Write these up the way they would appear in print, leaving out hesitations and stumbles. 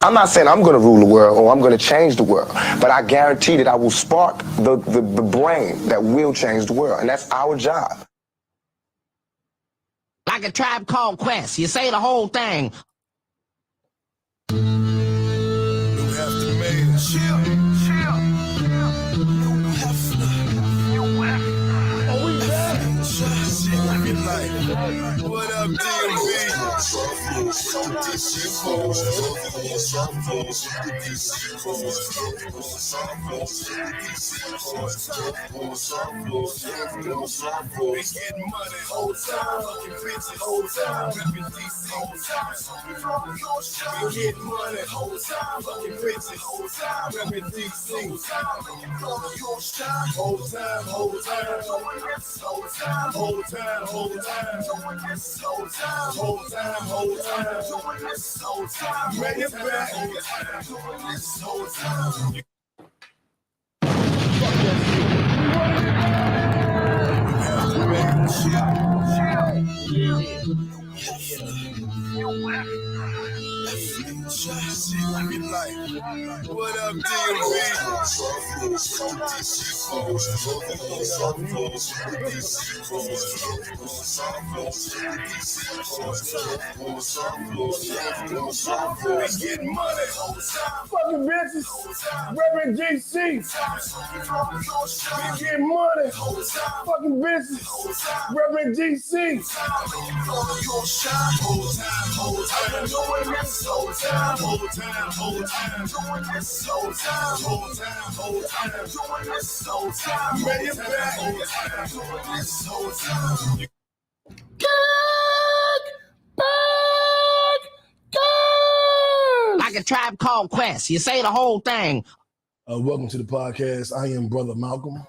I'm not saying I'm going to rule the world or I'm going to change the world, but I guarantee that I will spark the brain that will change the world, and that's our job. Like a Tribe Called Quest, you say the whole thing. What up, DMV? What up, DMV? Getting money. Fucking bitches. Reverend GC. Getting money. Fucking bitches. Reverend GC. Like a Tribe Called Quest, you say the whole thing. Welcome to the podcast. I am Brother Malcolm.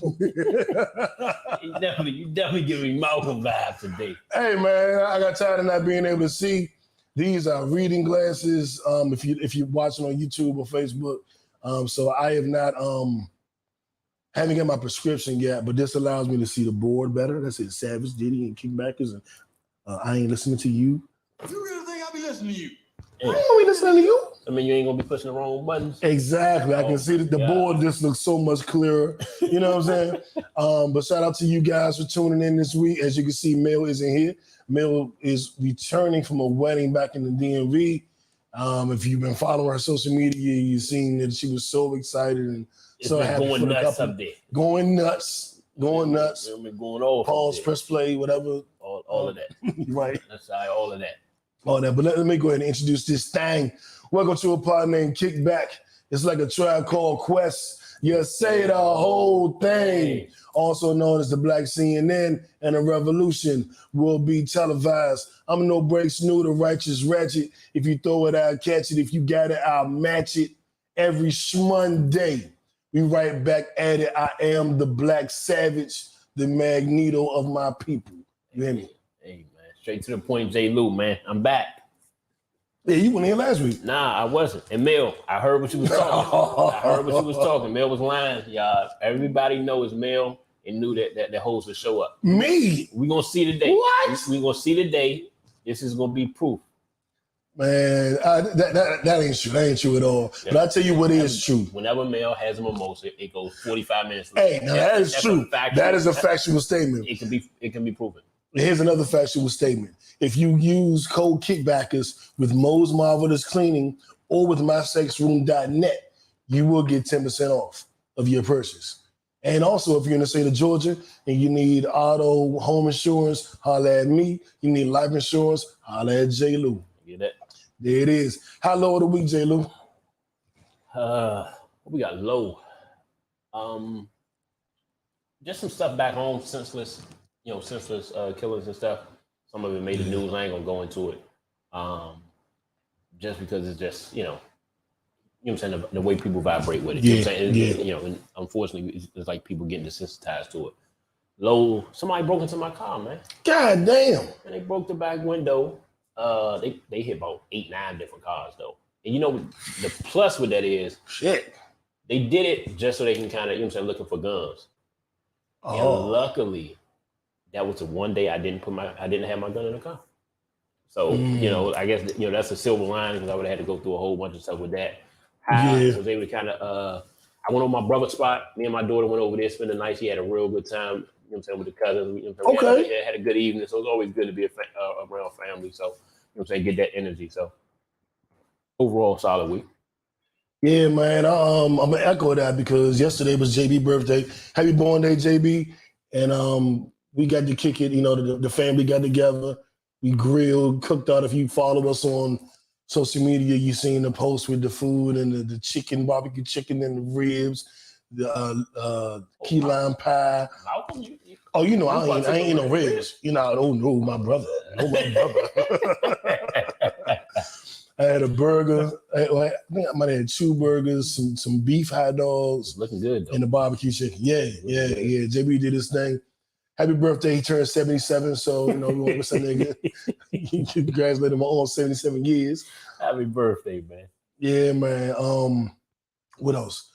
You definitely give me Malcolm vibes today. Hey man, I got tired of not being able to see. These are reading glasses. If you're watching on YouTube or Facebook, so I have not haven't got my prescription yet, but this allows me to see the board better. That's it. Savage, Diddy, and Kickbackers, and I ain't listening to you. You really think I'll be listening to you? I ain't be listening to you. I mean, you ain't gonna be pushing the wrong buttons. Exactly. I can see that the board just looks so much clearer. You know what I'm saying? But shout out to you guys for tuning in this week. As you can see, Mel isn't here. Mel is returning from a wedding back in the DMV. If you've been following her social media, you've seen that she was so excited and so happy. Going nuts up there. Going nuts. Going nuts. Going off. Pause, press play, whatever. All of that. Right. That's all of that. All that. But let me go ahead and introduce this thing. Welcome to a pod named Kickback. It's like a Tribe Called Quest. You say the whole thing. Also known as the Black CNN, and a revolution will be televised. I'm no breaks new, the righteous ratchet. If you throw it, I'll catch it. If you got it, I'll match it. Every Monday, we right back at it. I am the Black Savage, the Magneto of my people. You hear me? Hey, man. Straight to the point, J Lew, man. I'm back. Yeah, you weren't here last week. Nah, I wasn't. And Mel, I heard what you was talking. Mel was lying, y'all. Everybody knows Mel and knew that the host would show up. Me? We gonna see today. What? We gonna see today. This is gonna be proof. Man, that ain't true. That ain't true at all. Yeah. But I tell you what is true. Whenever Mel has a mimosa, it goes 45 minutes later. Hey, now that is true. That is a factual statement. It can be proven. Here's another factual statement. If you use code Kickbackers with Mo's Marvelous Cleaning or with mysexroom.net, you will get 10% off of your purchase. And also, if you're in the state of Georgia and you need auto, home insurance, holla at me. You need life insurance, holla at J Lew. Get that? There it is. How low of the week, J Lew? We got low. Just some stuff back home, senseless killings and stuff. Some of it made the news. I ain't gonna go into it. Just because it's just, you know what I'm saying, the way people vibrate with it. Yeah, you know what I'm saying? And unfortunately, it's like people getting desensitized to it. Low, somebody broke into my car, man. God damn. And they broke the back window. They hit about 8-9 different cars though. And you know the plus with that is shit. They did it just so they can kind of, looking for guns. Oh. And luckily, that was the one day I didn't have my gun in the car. So, I guess, that's a silver lining because I would have had to go through a whole bunch of stuff with that. Yeah. I was able to kind of, I went on my brother's spot. Me and my daughter went over there, spent the night. She had a real good time, with the cousins. Okay. Had a good evening. So it's always good to be around family. So, get that energy. So overall, solid week. Yeah, man. I'm gonna echo that because yesterday was JB's birthday. Happy born day, JB. And we got to kick it. The family got together. We grilled, cooked out. If you follow us on social media, you seen the post with the food and the chicken, barbecue chicken and the ribs, the key lime pie. Malcolm, I ain't no ribs. Oh no, my brother. No, my brother. I had a burger. I think I might have had 2 burgers, some beef hot dogs. Looking good, though. And the barbecue chicken. Yeah. JB did his thing. Happy birthday. He turned 77. So, we want to wish that nigga. Congratulate him on 77 years. Happy birthday, man. Yeah, man. What else?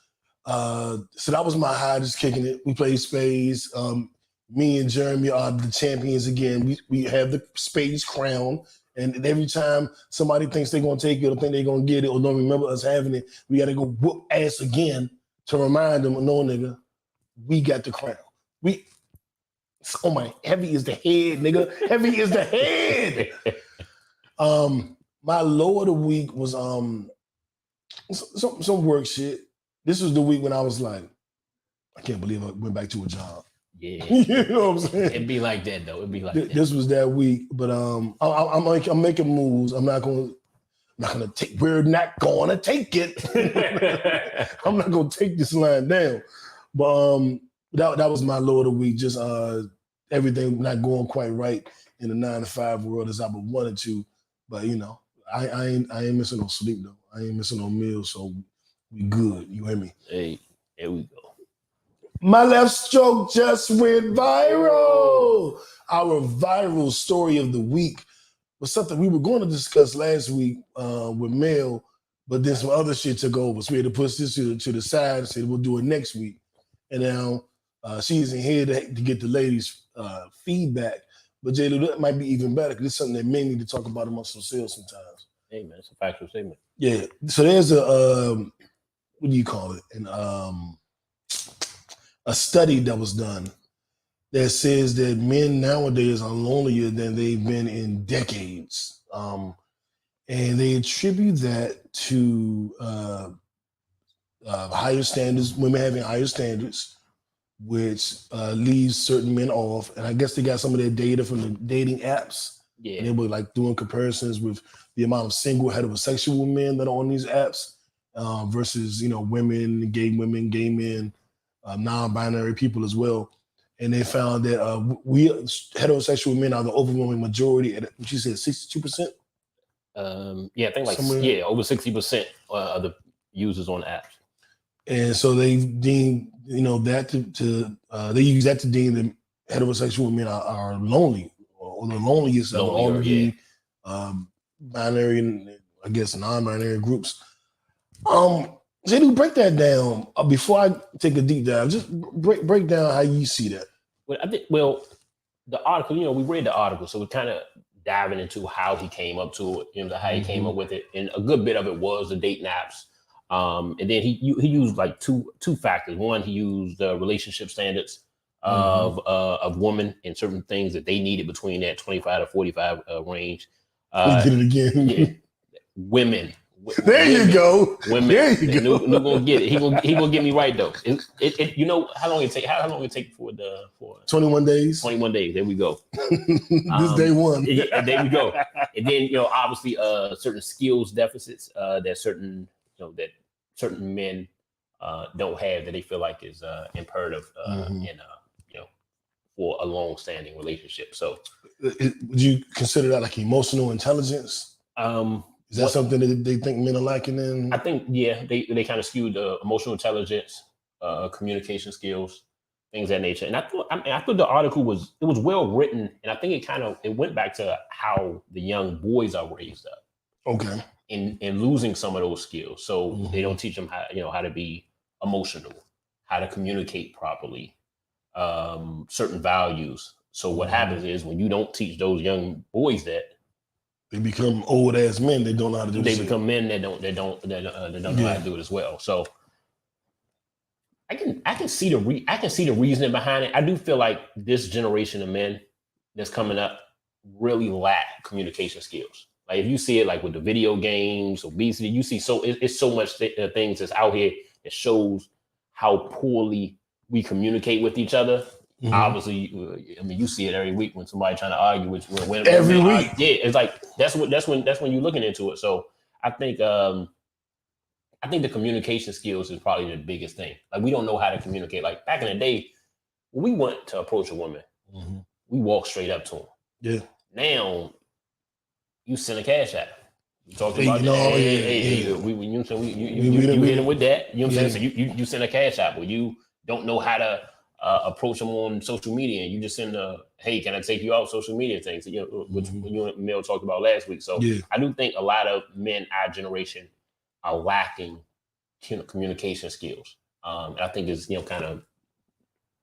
So that was my high, just kicking it. We played spades. Me and Jeremy are the champions again. We have the spades crown. And every time somebody thinks they're going to take it or think they're going to get it or don't remember us having it, we got to go whoop ass again to remind them, no, nigga, we got the crown. Heavy is the head, nigga. Heavy is the head. My low of the week was some work shit. This was the week when I was like, I can't believe I went back to a job. Yeah. You know what I'm saying? It'd be like that, though. It'd be like that. This was that week, but I'm making moves. We're not gonna take it. I'm not gonna take this line down. But that was my low of the week. Just everything not going quite right in the 9-to-5 world as I would wanted to. But I ain't missing no sleep though. I ain't missing no meals, so we good. You hear me? Hey, here we go. My left stroke just went viral. Our viral story of the week was something we were going to discuss last week with Mel, but then some other shit took over. So we had to push this to the side and said we'll do it next week. And now she isn't here to get the ladies' feedback. But J Lew, that might be even better because it's something that men need to talk about amongst themselves sometimes. Hey, man, it's a factual statement. Yeah. So there's what do you call it? A study that was done that says that men nowadays are lonelier than they've been in decades. And they attribute that to higher standards, women having higher standards, which leaves certain men off. And I guess they got some of their data from the dating apps. Yeah. And they were like doing comparisons with the amount of single heterosexual men that are on these apps versus, women, gay men, non-binary people as well. And they found that we heterosexual men are the overwhelming majority at, what you said, 62%? Yeah, I think over 60% of the users on apps. And so they deem, that they use that to deem that heterosexual men are lonely or the loneliest of all of the binary and I guess non-binary groups. J Lew, break that down before I take a deep dive. Just break down how you see that. Well, the article, we read the article, so we're kind of diving into how he came up to it, how he came up with it, and a good bit of it was the dating apps. And then he used like two factors. One, he used the relationship standards of women and certain things that they needed between that 25 to 45 range. Let's get it again. Yeah, women. There you go. Women. There you go. New gonna get it. He gonna get me right though. How long it take for 21 days. 21 days. There we go. This day one. Yeah, there we go. And then obviously certain skills deficits that certain men don't have that they feel like is imperative for a long-standing relationship. So would you consider that like emotional intelligence? Is that something that they think men are lacking in? I think, yeah, they kind of skewed emotional intelligence, communication skills, things of that nature. And I thought the article was well written, and I think it went back to how the young boys are raised up. Okay. In losing some of those skills, so they don't teach them how to be emotional, how to communicate properly, certain values. So what happens is when you don't teach those young boys that, They become old ass men that don't know how to do. They become men that don't know how to do it as well. So I can see the reasoning behind it. I do feel like this generation of men that's coming up really lack communication skills. Like if you see it like with the video games, obesity, you see it's so much things that's out here that shows how poorly we communicate with each other. Mm-hmm. Obviously, I mean, you see it every week when somebody trying to argue with every week. It's like that's when you're looking into it. So I think the communication skills is probably the biggest thing. Like we don't know how to communicate. Like back in the day, when we went to approach a woman, mm-hmm. we walked straight up to them. Yeah. Now you send a cash app. You talked about that. You hit them with that. You know what I'm saying? So you send a cash app where you don't know how to approach them on social media, and you just send hey, can I take you out social media things? You know, which you and Mel talked about last week. So I do think a lot of men our generation are lacking communication skills. And I think it's kind of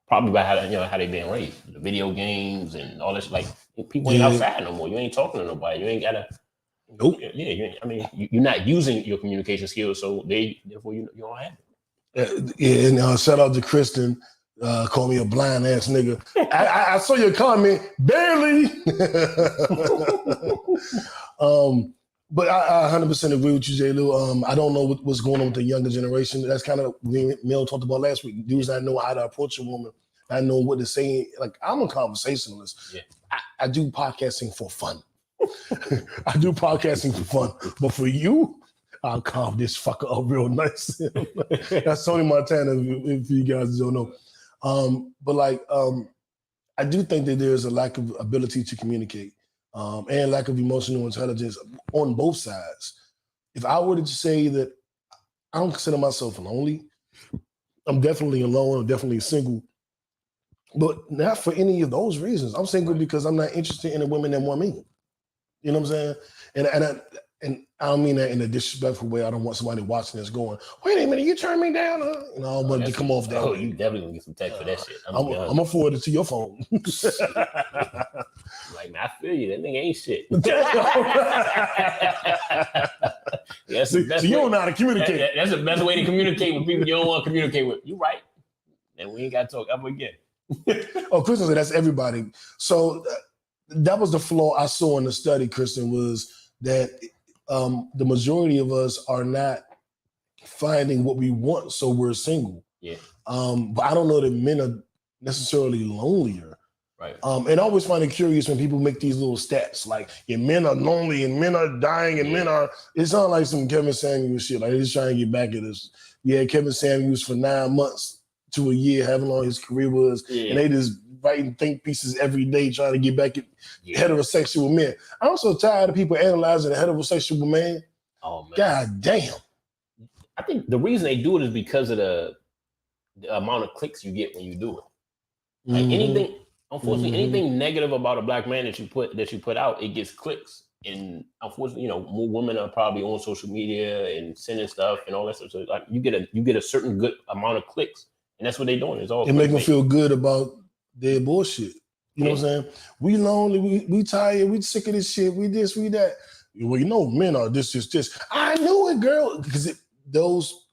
probably by how they being raised, the video games and all this. Like people ain't outside no more. You ain't talking to nobody. You ain't gotta. Nope. Yeah. You're not using your communication skills, so therefore you don't have it. And shout out to Kristen. Call me a blind ass nigga. I saw your comment barely. But I 100% agree with you, J Lew. I don't know what's going on with the younger generation. That's kind of what Mel talked about last week. Dudes that know how to approach a woman. I know what to say. Like I'm a conversationalist. Yeah. I do podcasting for fun. I do podcasting for fun. But for you, I'll carve this fucker up real nice. That's Tony Montana, if you guys don't know. But I do think that there's a lack of ability to communicate and lack of emotional intelligence on both sides. If I were to say that I don't consider myself lonely, I'm definitely alone, I'm definitely single, but not for any of those reasons. I'm single because I'm not interested in the women that want me. You know what I'm saying? And I don't mean that in a disrespectful way. I don't want somebody watching this going, wait a minute, you turn me down? You know, I want to come off that way. You definitely gonna get some text for that shit. I'm gonna forward it to your phone. Like, man, I feel you. That nigga ain't shit. So you don't know how to communicate. That's the best way to communicate with people you don't want to communicate with. You right. And we ain't got to talk ever again. Kristen said that's everybody. So that was the flaw I saw in the study, Kristen, was that the majority of us are not finding what we want, so we're single. Yeah. But I don't know that men are necessarily lonelier. Right. And I always find it curious when people make these little stats like, men are lonely and men are dying and men are. It's not like some Kevin Samuels shit. Like they're just trying to get back at us. Yeah, Kevin Samuels for 9 months to a year, however long his career was, and they just writing think pieces every day trying to get back at heterosexual men. I'm so tired of people analyzing a heterosexual man. Oh man. God damn. I think the reason they do it is because of the amount of clicks you get when you do it. Like anything, unfortunately, anything negative about a black man that you put out, it gets clicks. And unfortunately, more women are probably on social media and sending stuff and all that stuff. So like you get a certain good amount of clicks, and that's what they're doing. It's all it make them feel good about their bullshit. You know what I'm saying? We lonely, we tired, we sick of this shit, we this, we that. Well, men are this. I knew it, girl. Because those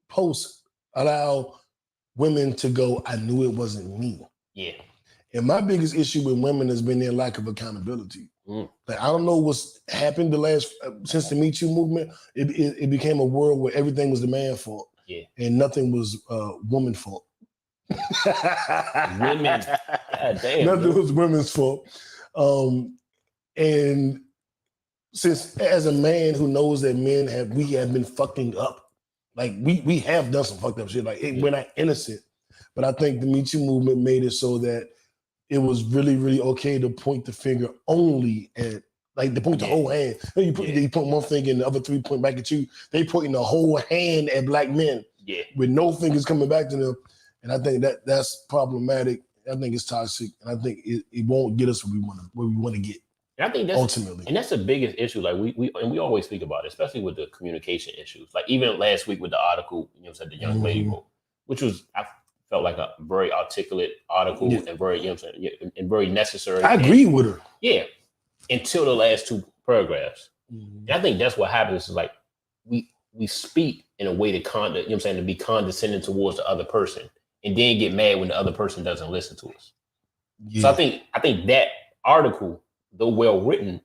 posts allow women to go, I knew it wasn't me. Yeah. And my biggest issue with women has been their lack of accountability. Like I don't know what's happened since the Me Too movement. It became a world where everything was the man's fault. Yeah. And nothing was woman's fault. Women. God damn. Nothing was women's fault. And since as a man who knows that we have been fucking up. Like we have done some fucked up shit. Like we're not innocent. But I think the Me Too movement made it so that it was really, really okay to point the finger only at, like, to point the whole hand. You point one finger and the other three point back at you. They pointing the whole hand at black men with no fingers coming back to them. And I think that's problematic. I think it's toxic. And I think it won't get us where we want to get. And I think that's ultimately. And that's the biggest issue. Like we always speak about it, especially with the communication issues. Like even last week with the article, said the young lady wrote, which was, I felt like a very articulate article and very, and very necessary. I agree with her. Yeah. Until the last two paragraphs. Mhm. And I think that's what happens is like we speak in a way to to be condescending towards the other person and then get mad when the other person doesn't listen to us. Yeah. So I think that article, though well written,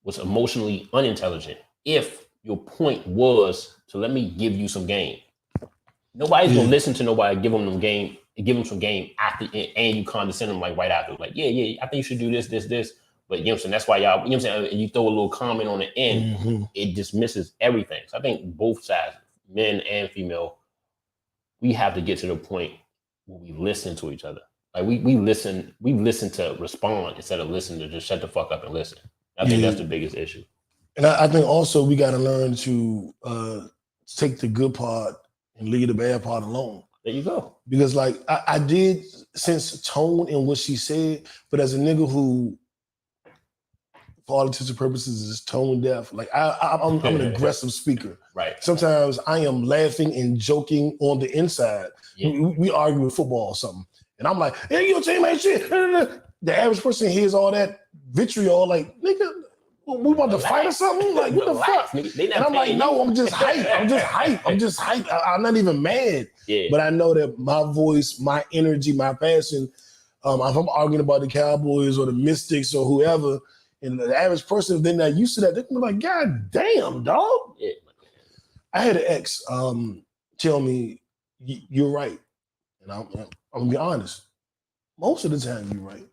was emotionally unintelligent. If your point was to let me give you some game, nobody's gonna listen to nobody. Give them some game after, and you condescend them like right after, like yeah, I think you should do this. But you know what I'm saying? That's why y'all, you know what I'm saying? And you throw a little comment on the end, it dismisses everything. So I think both sides, men and female, we have to get to the point where we listen to each other. Like we listen to respond instead of listen to just shut the fuck up and listen. I think that's the biggest issue. And I think also we got to learn to take the good part and leave the bad part alone. There you go. Because like I did sense tone in what she said, but as a nigga who, for all intents and purposes, is tone deaf, like I'm an aggressive speaker. Right. Sometimes I am laughing and joking on the inside. Yeah. We argue with football or something, and I'm like, "Hey, your team ain't shit." The average person hears all that vitriol, like, "Nigga, we about to fight or something?" Like, what the fuck? And I'm like, "No, I'm just hype. I'm just hype. I'm not even mad." Yeah. But I know that my voice, my energy, my passion, if I'm arguing about the Cowboys or the Mystics or whoever, and the average person, if they're not used to that, they're gonna be like, "God damn, dog." Yeah. I had an ex tell me, "You're right," and I'm gonna be honest. Most of the time, you're right,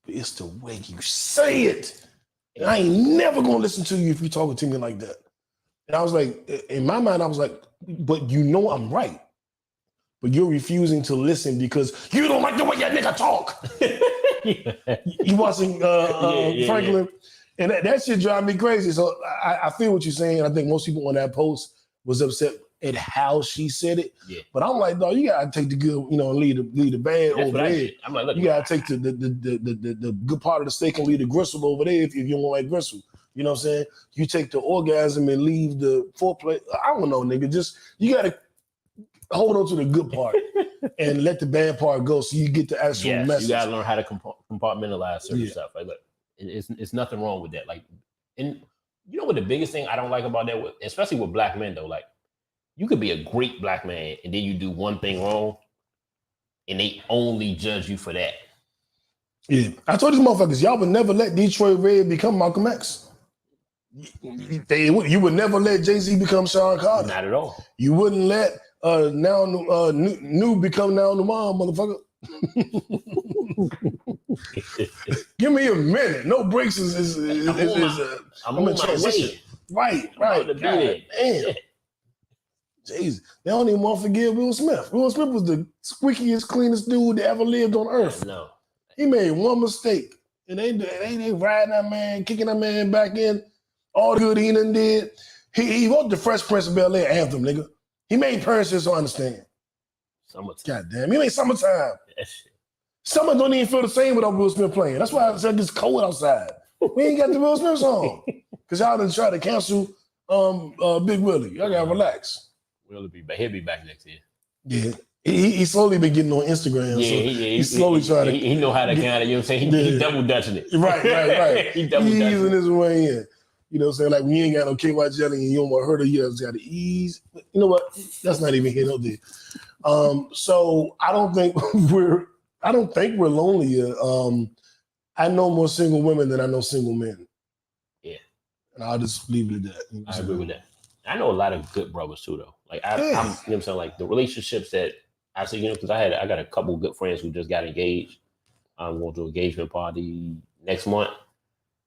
but it's the way you say it. And I ain't never gonna listen to you if you're talking to me like that. And I was like, in my mind, I was like, "But you know I'm right. But you're refusing to listen because you don't like the way that nigga talk." You watching Franklin? And that shit drive me crazy. So I feel what you're saying. I think most people on that post was upset at how she said it. Yeah. But I'm like, no, you gotta take the good, and leave the bad over there. I'm like, look, you gotta take the good part of the steak and leave the gristle over there if you don't like gristle. You know what I'm saying? You take the orgasm and leave the foreplay. I don't know, nigga. Just you gotta hold on to the good part and let the bad part go so you get the actual message. You gotta learn how to compartmentalize certain stuff. Like, look, it's nothing wrong with that. Like, and you know what the biggest thing I don't like about that, especially with black men though, like you could be a great black man and then you do one thing wrong and they only judge you for that. Yeah, I told these motherfuckers, y'all would never let Detroit Red become Malcolm X. You would never let Jay-Z become Sean Carter. Not at all. You wouldn't let New become Now Numan, motherfucker. Give me a minute. No breaks is I'm on my way. Right. God, damn. Jesus, they don't even want to forgive Will Smith. Will Smith was the squeakiest, cleanest dude that ever lived on earth. No. He made one mistake, and they riding that man, kicking that man back in. All the good he done did. He wrote the Fresh Prince of Bel-Air anthem, nigga. He made parents just understand. Summertime. God damn, he made Summertime. Summer don't even feel the same without Will Smith playing. That's why I said it's cold outside. We ain't got the Will Smith song. Because y'all done try to cancel Big Willie. Y'all gotta relax. He'll be back next year. Yeah. He slowly been getting on Instagram. Yeah, so he's slowly trying to. He know how to kind of, you know what I'm saying? He double dutching it. Right. He double dutching easing it. his way in. You know what I'm saying? Like when you ain't got no KY jelly and you don't want to hurt her, you just got to ease. You know what? That's not even here, no there. So I don't think we're lonelier. I know more single women than I know single men. Yeah. And I'll just leave it at that. You know I agree with that. I know a lot of good brothers too, though. Like I'm, you know what I'm saying, like the relationships that I see, because I got a couple good friends who just got engaged. I'm going to an engagement party next month.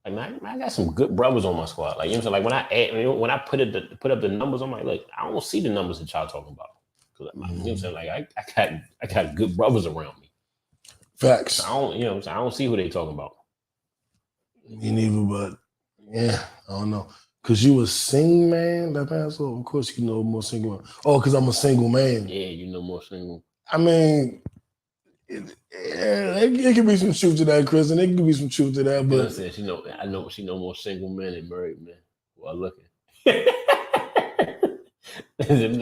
Like man, I got some good brothers on my squad. Like you know what I'm saying, like when I put up the numbers, I'm like, look, I don't see the numbers that y'all talking about. Cause you know what I'm saying, like I got good brothers around me. Facts. I don't, you know what I'm saying, I don't see who they talking about. Me neither, but yeah, I don't know. Cause you a single man, that man, so of course you know more single man. Oh, cause I'm a single man. Yeah, you know more single. I mean, it could be some truth to that, Chris, and it could be some truth to that. But I know she know more single men than married men. Well, looking.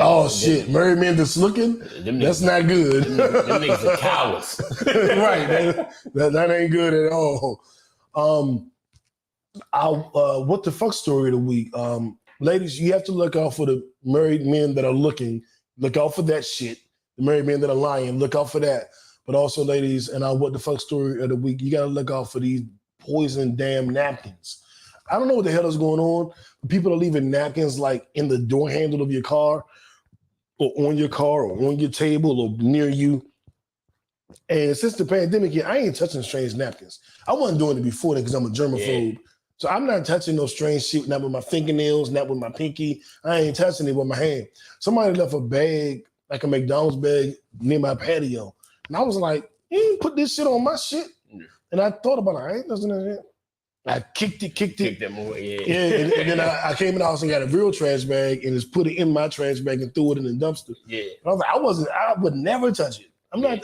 Oh shit, married men that's looking. That's not good. Them niggas are cowards. Right, that ain't good at all. What the fuck story of the week? Ladies, you have to look out for the married men that are looking. Look out for that shit. The married men that are lying. Look out for that. But also, ladies, and what the fuck story of the week? You got to look out for these poison damn napkins. I don't know what the hell is going on. People are leaving napkins like in the door handle of your car, or on your car, or on your table, or near you. And since the pandemic, I ain't touching strange napkins. I wasn't doing it before then because I'm a germaphobe. Yeah. So I'm not touching no strange shit, not with my fingernails, not with my pinky. I ain't touching it with my hand. Somebody left a bag, like a McDonald's bag, near my patio. And I was like, you ain't put this shit on my shit. And I thought about it. I ain't touching that. I kicked it. Them away, and then I came in the house and got a real trash bag and just put it in my trash bag and threw it in the dumpster. Yeah. And I was like, I would never touch it. I'm not.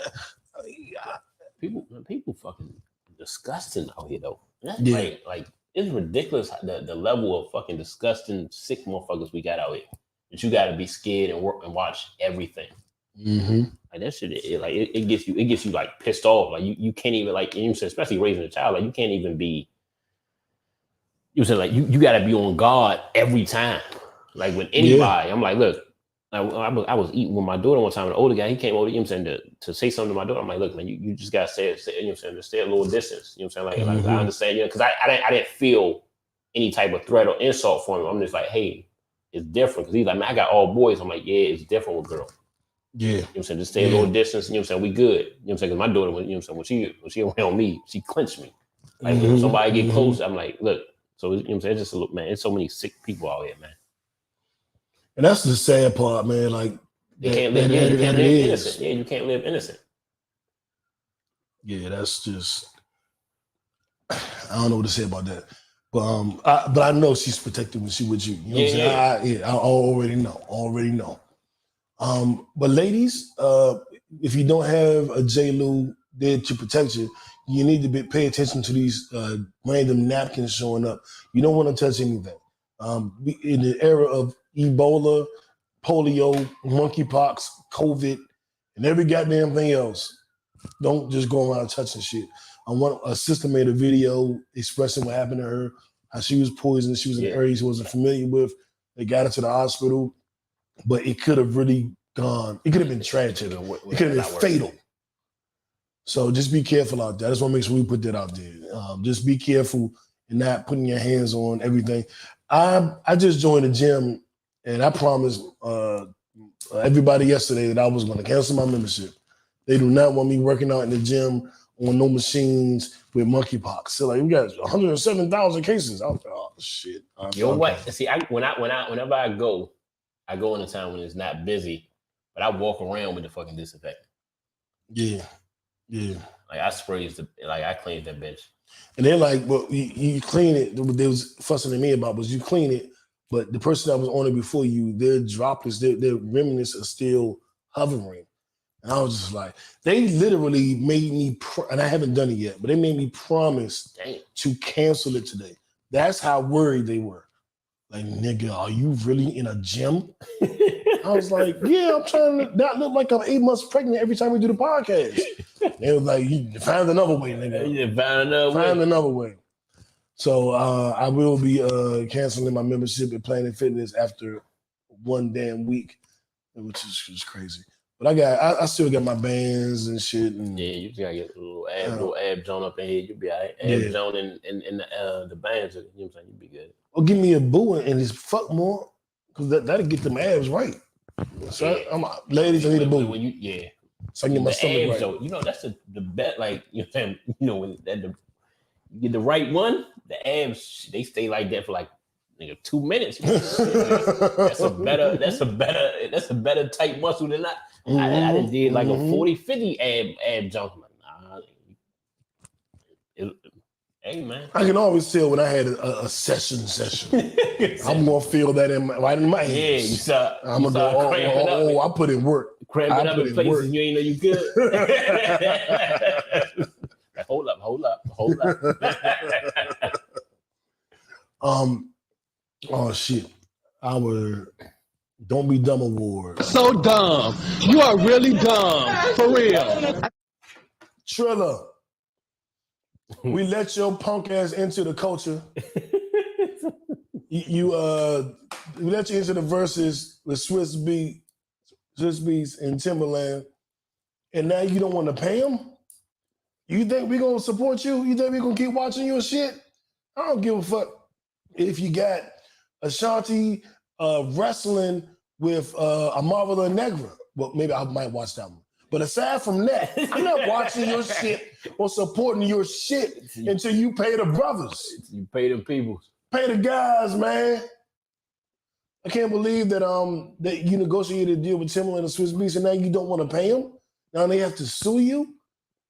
People fucking disgusting out here though. Like it's ridiculous the level of fucking disgusting sick motherfuckers we got out here. That you got to be scared and work and watch everything. Mm-hmm. Like that shit, it gets you like pissed off. Like you can't even like, you know, especially raising a child, like you can't even be. You said like you got to be on guard every time. Like with anybody, I'm like, look, I was eating with my daughter one time. An older guy, he came over, you know what I'm saying, to say something to my daughter. I'm like, look, man, you just gotta say, you know what I'm saying, just stay a little distance. You know what I'm saying? Like I understand, you know, because I didn't feel any type of threat or insult from him. I'm just like, hey, it's different. Because he's like, man, I got all boys. I'm like, yeah, it's different with girls. Yeah. You know what I'm saying? Just stay a little distance, you know what I'm saying? We good. You know what I'm saying? Because my daughter, you know what I'm saying, when she around me, she clenched me. Like when somebody get close, I'm like, look. So you know what I'm saying? It's just a look, man. It's so many sick people out here, man. And that's the sad part, man. Like you can't live innocent. Yeah, you can't live innocent. Yeah, that's just I don't know what to say about that. But I know she's protected when she with you. You know what I'm saying? I already know. But ladies, if you don't have a J Lew there to protect you, you need to pay attention to these random napkins showing up. You don't want to touch anything. In the era of Ebola, polio, monkeypox, COVID, and every goddamn thing else, don't just go around touching shit. A sister made a video expressing what happened to her, how she was poisoned. She was in an area she wasn't familiar with. They got her to the hospital, but it could have really gone. It could have been tragic. It could have been fatal. So just be careful out there. I just want to make sure we put that out there. Just be careful and not putting your hands on everything. I just joined the gym, and I promised everybody yesterday that I was going to cancel my membership. They do not want me working out in the gym on no machines with monkeypox. So like we got 107,000 cases. I was like, oh shit. Yo, what? See, whenever I go in a time when it's not busy, but I walk around with the fucking disinfectant. Yeah. Like I cleaned that bitch. And they're like, well, you clean it. They was fussing at me about was you clean it, but the person that was on it before you, their droplets, their remnants are still hovering. And I was just like, they literally made me, and I haven't done it yet, but they made me promise to cancel it today. That's how worried they were. Like, nigga, are you really in a gym? I was like, yeah, I'm trying to not look like I'm 8 months pregnant every time we do the podcast. They was like, you find another way, nigga. Yeah, find another way. So I will be canceling my membership at Planet Fitness after one damn week, which is just crazy. But I still got my bands and shit. And, yeah, you just gotta get a little ab joint up in here. You'll be all right. Ab joint and the bands, you know what I'm saying? You'll be good. Or give me a boo and just fuck more, because that'll get them abs right. So ladies, I need a boo. So I can get my stomach abs, right. Though, you know, that's the bet. Like, you know what I'm saying? You know, when you get the right one, the abs, they stay like that for like 2 minutes. That's a better tight muscle than that. I just did like a 40-50 ab jump. Nah, hey man, I can always tell when I had a session. I'm gonna feel that right in my hands. Yeah, you saw. I'm gonna go. I put in work. Cramping up in places you ain't know you could. Hold up. Oh shit. Our Don't Be Dumb Award. So dumb. You are really dumb. For real. Triller. We let your punk ass into the culture. We let you into the Verzuz with Swiss Beats and Timberland, and now you don't want to pay them? You think we gonna support you? You think we gonna keep watching your shit? I don't give a fuck if you got Ashanti wrestling with a Marvel Negra. Well, maybe I might watch that one. But aside from that, I'm not watching your shit or supporting your shit until you pay the brothers. You pay the people. Pay the guys, man. I can't believe that that you negotiated a deal with Timberland and Swiss Beats and now you don't want to pay them. Now they have to sue you.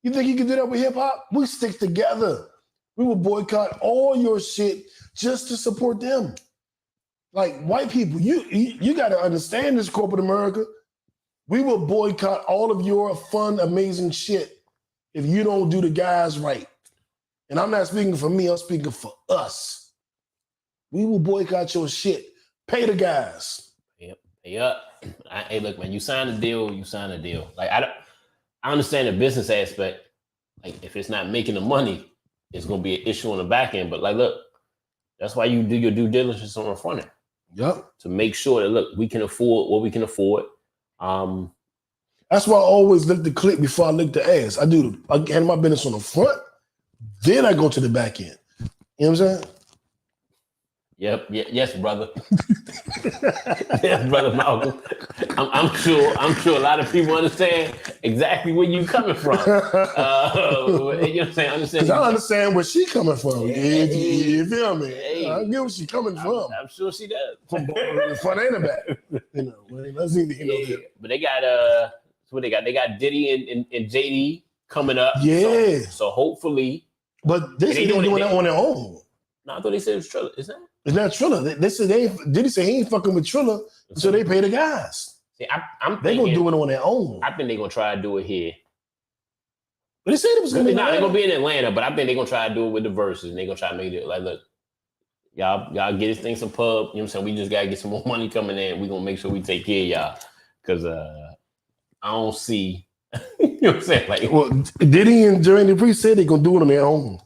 You think you can do that with hip hop? We stick together. We will boycott all your shit just to support them. Like white people, you got to understand this, corporate America. We will boycott all of your fun, amazing shit if you don't do the guys right. And I'm not speaking for me, I'm speaking for us. We will boycott your shit. Pay the guys. Yep. Pay up. Hey, look, man, you sign a deal, you sign a deal. Like I understand the business aspect. Like if it's not making the money, it's gonna be an issue on the back end. But like, look, that's why you do your due diligence on the front end. Yep. To make sure that look, we can afford what we can afford. That's why I always lick the clip before I lick the ass. I handle my business on the front, then I go to the back end. You know what I'm saying? Yep. Yes, brother. Yes, brother Malcolm. I'm sure a lot of people understand exactly where you coming from. You know what I'm saying? Because I understand where she coming from. You feel me? Hey. I get where she coming from. I'm sure she does. From the front and the back. You know, that's either that. But they got what they got? They got Diddy and JD coming up. Yeah. So hopefully. But they doing that on their own. No, I thought they said it was Triller. Is that? It's not Triller. They said Diddy said he ain't fucking with Triller, so they pay the guys. See, I'm they gonna do it on their own. I think they're gonna try to do it here. But they said it was gonna be they're gonna be in Atlanta, but I think they're gonna try to do it with the Verzuz, and they're gonna try to make it like, look, y'all get this thing some pub. You know what I'm saying? We just gotta get some more money coming in. We're gonna make sure we take care of y'all. Cause I don't see, you know what I'm saying? Like, well, Diddy and Jermaine Dupri said they're gonna do it on their own.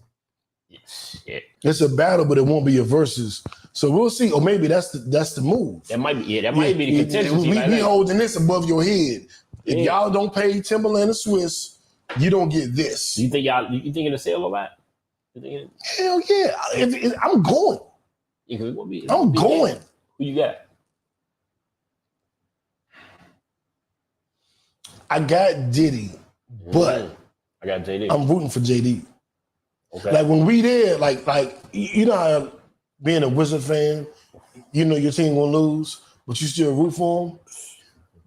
Shit. It's a battle, but it won't be a Verzuz. So we'll see. Or maybe that's the move. That might be the contingency. We holding this above your head. If y'all don't pay Timberland and Swiss, you don't get this. You think it'll sell a lot? Hell yeah. I'm going. I'm going. Who you got? I got Diddy, but I got JD. I'm rooting for JD. Okay. Like when we there, like you know how being a Wizard fan, you know your team gonna lose, but you still root for them.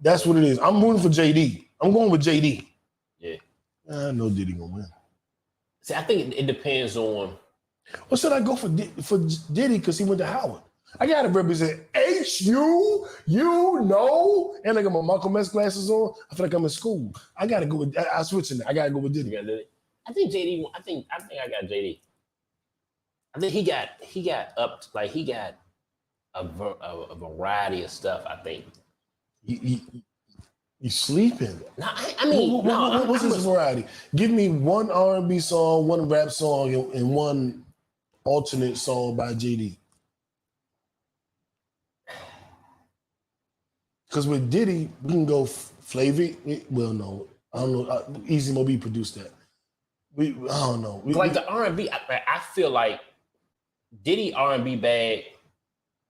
That's what it is. I'm rooting for JD. I'm going with JD. Yeah. I know Diddy gonna win. See, I think it depends on. Or should I go for Diddy because he went to Howard? I gotta represent HU, you know, and I got my Malcolm X glasses on. I feel like I'm in school. I gotta go with. I switch in there. I gotta go with Diddy. You got Diddy? I think JD. I think I got JD. I think he got up. Like he got a variety of stuff. I think. You sleeping? No, I mean, what's his variety? Give me one R&B song, one rap song, and one alternate song by JD. Because with Diddy, we can go Flavor. Well, no, I don't know. Easy Moby produced that. I don't know. Like the R&B, I feel like Diddy R&B bag.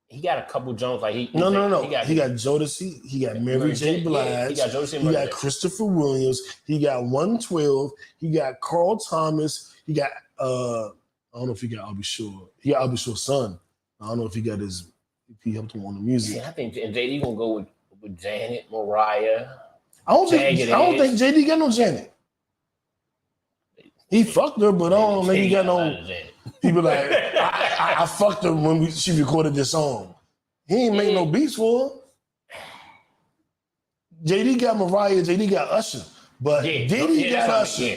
He got a couple Jones. Like he no. He got Jodeci. He got Mary J. Blige. Yeah, he got Jodeci. He got Christopher Williams. He got 112. He got Carl Thomas. He got I don't know if he got I'll Be Sure. He got I'll Be Sure's son. I don't know if he got if he helped him on the music. Yeah, I think JD gonna go with Janet, Mariah. I don't think JD got no Janet. He fucked her, but I don't think he got no. People like I fucked her when she recorded this song. He ain't make no beats for her. JD got Mariah, JD got Usher, but Diddy got Usher. Yeah.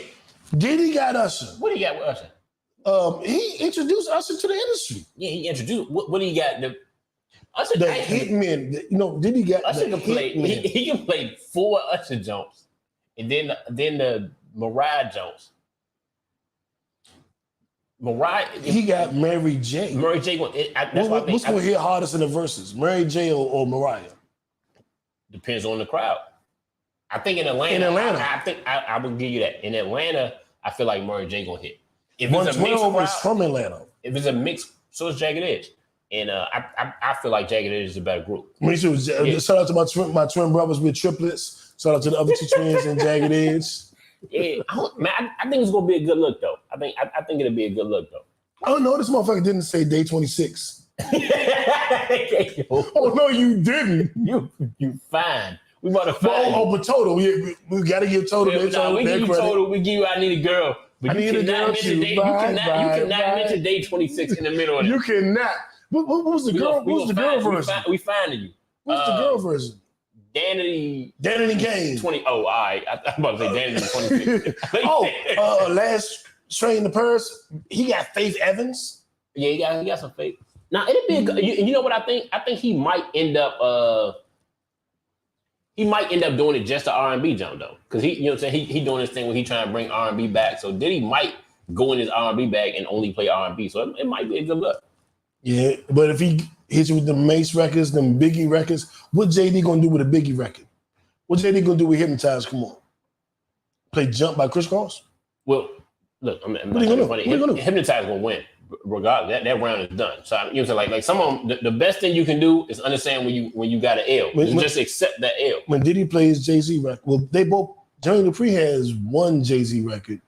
Diddy got Usher. What do you got with Usher? He introduced Usher to the industry. Yeah, he introduced. What do you got? Usher, the hitman. Diddy got Usher can play. He can play 4 Usher jumps, and then the Mariah jumps. Mariah, He got Mary J. Mary J. That's why I think What's gonna hit hardest in the verses? Mary J. or Mariah? Depends on the crowd. I think in Atlanta, I think I would give you that. In Atlanta, I feel like Mary J. gonna hit. If it's a mixed crowd, is from Atlanta. If it's a mix, so is Jagged Edge. And I feel like Jagged Edge is a better group. Me too. Shout out to my twin brothers with triplets. Shout out to the other two twins and Jagged Edge. Yeah, I think it's gonna be a good look though. I think it'll be a good look though. Oh no, this motherfucker didn't say day 26. Oh no, you didn't. You fine. We about to find. But total, we gotta give total. We give you total. We give you I need a girl. But you cannot mention day 26 in the middle of it. You cannot. What was the girl? What was the girl version? We finding you. What's the girl version? Danity Kane. 20. Oh, all right. I'm about to say Danity 26. Last Train to Paris. He got Faith Evans. Yeah, he got some faith. Now it'd be a good, you know what I think? I think he might end up doing it just the R&B jump though. Because he, you know what I'm saying, he doing this thing where he trying to bring R&B back. So Diddy might go in his R&B bag and only play R&B. So it might be a good look. Yeah, but if he hits you with the Mace records, them Biggie records, what JD gonna do with a Biggie record? What JD gonna do with Hypnotize? Come on. Play Jump by Chris Cross? Well, look, I'm what are you gonna do? Hypnotize gonna win. Regardless, that round is done. So you know what I'm saying? Like some of them, the best thing you can do is understand when you got an L. Just accept that L. When Diddy plays Jay-Z record, well, they both Jermaine Dupri has one Jay-Z record.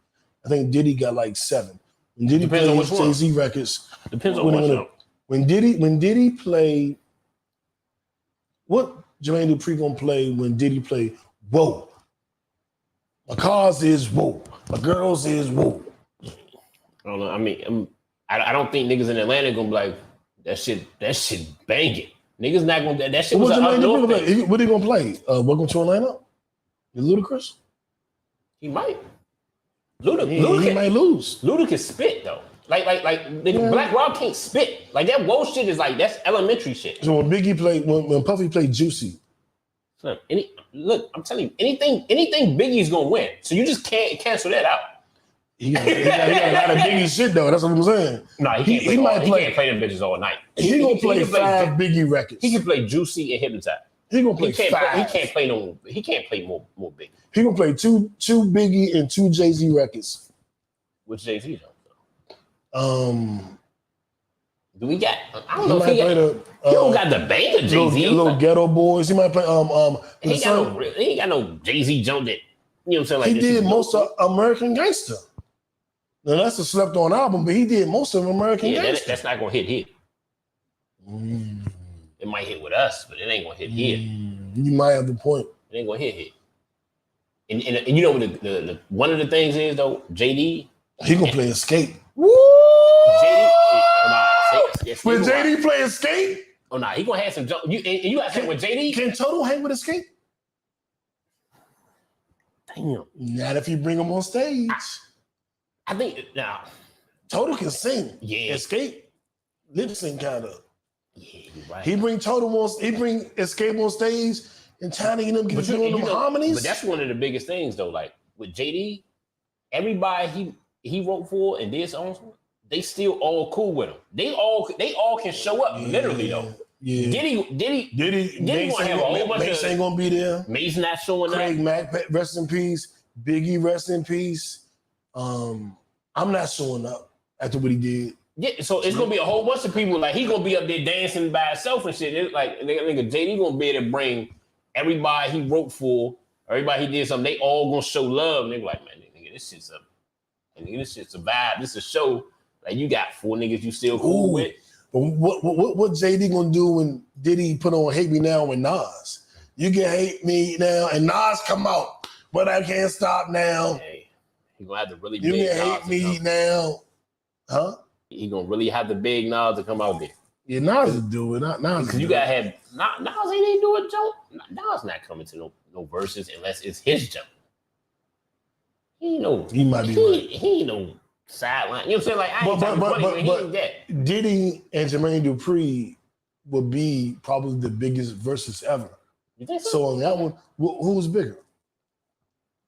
I think Diddy got like 7. When Diddy plays Jay-Z records, depends on which one. When Diddy play, what Jermaine Dupri gonna play when Diddy play? Whoa, my cars is whoa, my girls is whoa. I don't know. I mean, I don't think niggas in Atlanta gonna be like that shit banging. Niggas not gonna that shit. What they gonna play? Welcome to Atlanta. You Ludacris? He might. He might lose. Luda can spit though. Like Black Rob can't spit. Like that woe shit is like that's elementary shit. So when Biggie played, when Puffy played Juicy, look, I'm telling you, anything Biggie's gonna win. So you just can't cancel that out. He got a lot of Biggie shit though. That's what I'm saying. No, he can't play them bitches all night. He gonna play 5 Biggie records. He can play Juicy and Hypnotize. He gonna play 5. He can't play more Biggie. He gonna play two Biggie and 2 Jay-Z records. Which Jay-Z though? Do we got? I don't know if he don't got the banger Jay-Z. Little Ghetto Boys. He might play. He ain't got no Jay-Z jump that. You know what I'm saying? Like he did most of American Gangster. Now that's a slept on album, but he did most of American Gangster. That's not gonna hit. It might hit with us, but it ain't gonna hit here. You might have the point. It ain't gonna hit. And you know what the one of the things is though, JD. He gonna play Escape. Woo! When JD play Escape? Oh nah, he gonna have some jump. You got to say with JD. Can Total hang with Escape? Damn. Not if you bring him on stage. I think now Total can sing. Yeah. Escape lip sync kind of. Yeah, you're right. He bring Escape on stage and Tiny and them get doing them harmonies. But that's one of the biggest things though. Like with JD, everybody he wrote for and did songs for, they still all cool with him. They all can show up literally though. Yeah. Diddy Mace gonna have a whole bunch Mace ain't gonna be there. Mace not showing Craig up. Mack, rest in peace. Biggie, rest in peace. I'm not showing up after what he did. Yeah, so it's gonna be a whole bunch of people. Like he gonna be up there dancing by himself and shit. It's like nigga JD gonna be able to bring everybody he wrote for, everybody he did something. They all gonna show love. And they be like, man, nigga, this shit's a vibe. This is a show. Like you got 4 niggas you still cool with. But what JD gonna do when Diddy put on Hate Me Now with Nas? You can hate me now, and Nas come out, but I can't stop now. Hey, he gonna have to really. You can hate me now, huh? He gonna really have the big Nas to come out there. Yeah, Nas is doing it. Because you gotta have Nas ain't do a jump. Nas not coming to no verses unless it's his jump. He might be right. He ain't no sideline. You know what I'm saying? Like I ain't talking funny when he ain't that. Diddy and Jermaine Dupri will be probably the biggest verses ever. You think so? So on that one, who's bigger?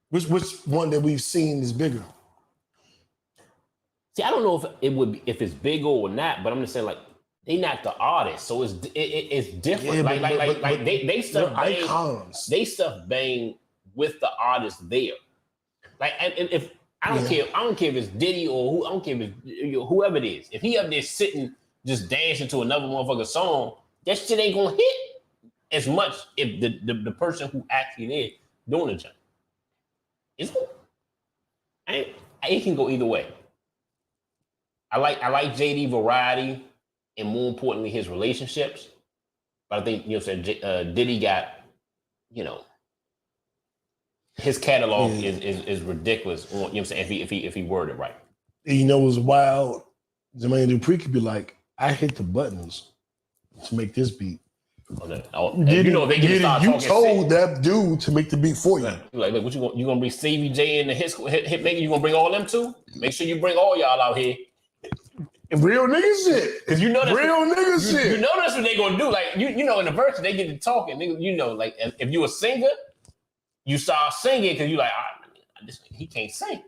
Which one that we've seen is bigger? See, I don't know if it would be if it's big or not, but I'm just saying like they not the artist, so it's different. Yeah, like they stuff bang, icons. they stuff bang with the artist there. Like and if I don't care if it's Diddy or who, I don't care if it's whoever it is. If he up there sitting just dancing to another motherfucker song, that shit ain't gonna hit as much if the person who actually is doing the jump. It can go either way. I like JD variety and more importantly his relationships. But I think Diddy got, his catalog is ridiculous. You know what I'm saying? If he worded right. And you know what's wild? Jermaine Dupri could be like, I hit the buttons to make this beat. Diddy, they get to start you talking told shit. that dude to make the beat for you. Like, look, what you gonna bring Stevie J and the hit maker? You gonna bring all them too? Make sure you bring all y'all out here. Real nigga shit. Because real nigga shit. You know that's what they gonna do. Like in the verse they get to talking. Like if you a singer, you start singing because you like, he can't sing.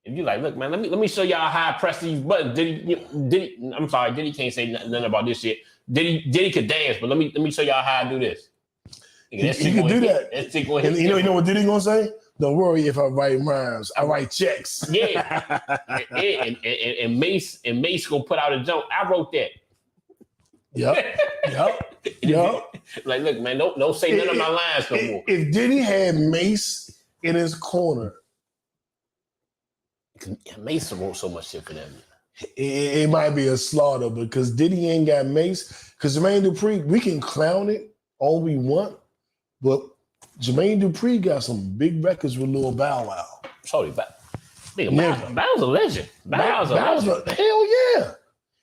If you like, look, man, let me show y'all how I press these buttons. Diddy can't say nothing about this shit. Diddy could dance, but let me show y'all how I do this. He can do that. And you know what Diddy gonna say? Don't worry if I write rhymes. I write checks. Yeah. and Mace gonna put out a joke. I wrote that. Yep. Like, look, man, don't say none of my lines no more. If Diddy had Mace in his corner, Mace wrote so much shit for them. It might be a slaughter because Diddy ain't got Mace. Because Jermaine Dupri, we can clown it all we want, but Jermaine Dupri got some big records with Lil Bow Wow. Sorry, Bow's a legend. Bow's a legend. Hell yeah.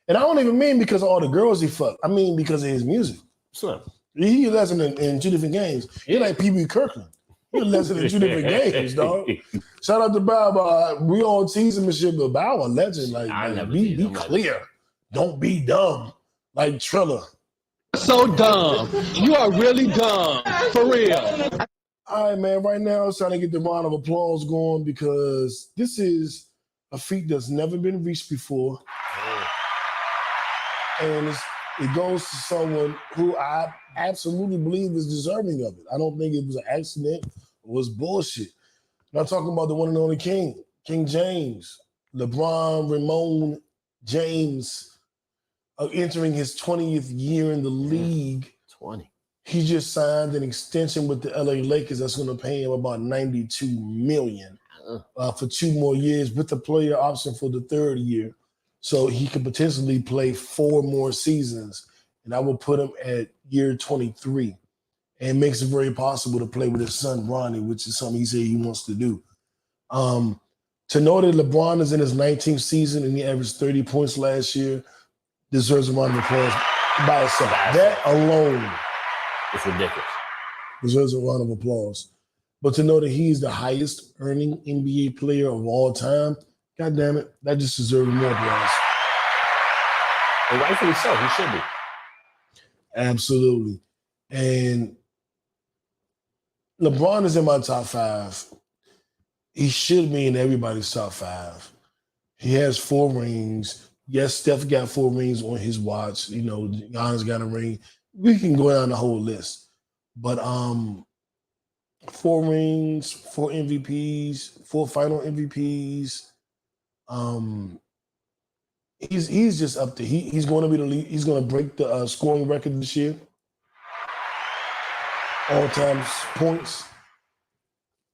And I don't even mean because of all the girls he fucked. I mean because of his music. Slim. He lesson in two different games. He like Pee Wee Kirkland. He lesson in two different games, dog. Shout out to Bow Wow. We all tease him and shit, but Bow a legend. Like, be clear. Don't be dumb. Like Triller. So dumb. You are really dumb. For real. All right, man. Right now, I was trying to get the round of applause going because this is a feat that's never been reached before. And it goes to someone who I absolutely believe is deserving of it. I don't think it was an accident. It was bullshit. And I'm talking about the one and only King James, LeBron Ramon James, entering his 20th year in the league. 20. He just signed an extension with the LA Lakers that's going to pay him about $92 million for 2 more years with the player option for the 3rd year. So he could potentially play 4 more seasons. And I will put him at year 23. And it makes it very possible to play with his son, Ronnie, which is something he said he wants to do. To know that LeBron is in his 19th season and he averaged 30 points last year deserves a round of applause by itself. That alone. It's ridiculous. Deserves a round of applause. But to know that he's the highest earning NBA player of all time, God damn it, that just deserves more applause. And rightfully so, he should be. Absolutely. And LeBron is in my top 5. He should be in everybody's top 5. He has 4 rings. Yes, Steph got 4 rings on his watch. Giannis got a ring. We can go down the whole list. But 4 rings, 4 MVPs, 4 final MVPs. He's just up there. He's going to be the lead. He's going to break the scoring record this year. All-time points.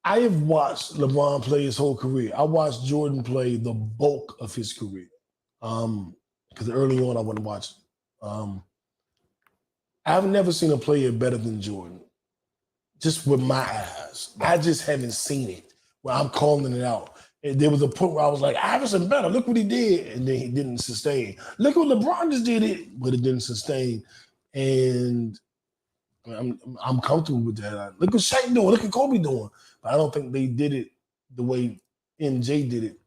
I have watched LeBron play his whole career. I watched Jordan play the bulk of his career. Because early on I wasn't watching. I've never seen a player better than Jordan. Just with my eyes. I just haven't seen it where I'm calling it out. And there was a point where I was like, Iverson better. Look what he did. And then he didn't sustain. Look what LeBron just did it, but it didn't sustain. And I'm comfortable with that. Look what Shaq doing. Look what Kobe doing. But I don't think they did it the way MJ did it.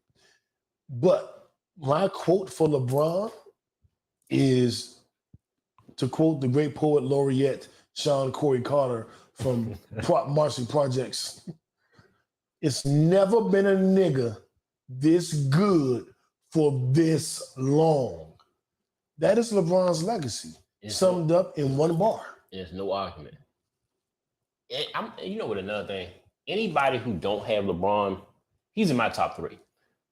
But my quote for LeBron is to quote the great poet laureate Sean Corey Carter from Marcy Projects. It's never been a nigga this good for this long. That is LeBron's legacy, summed up in one bar. There's no argument. You know what? Another thing, anybody who don't have LeBron, he's in my top 3.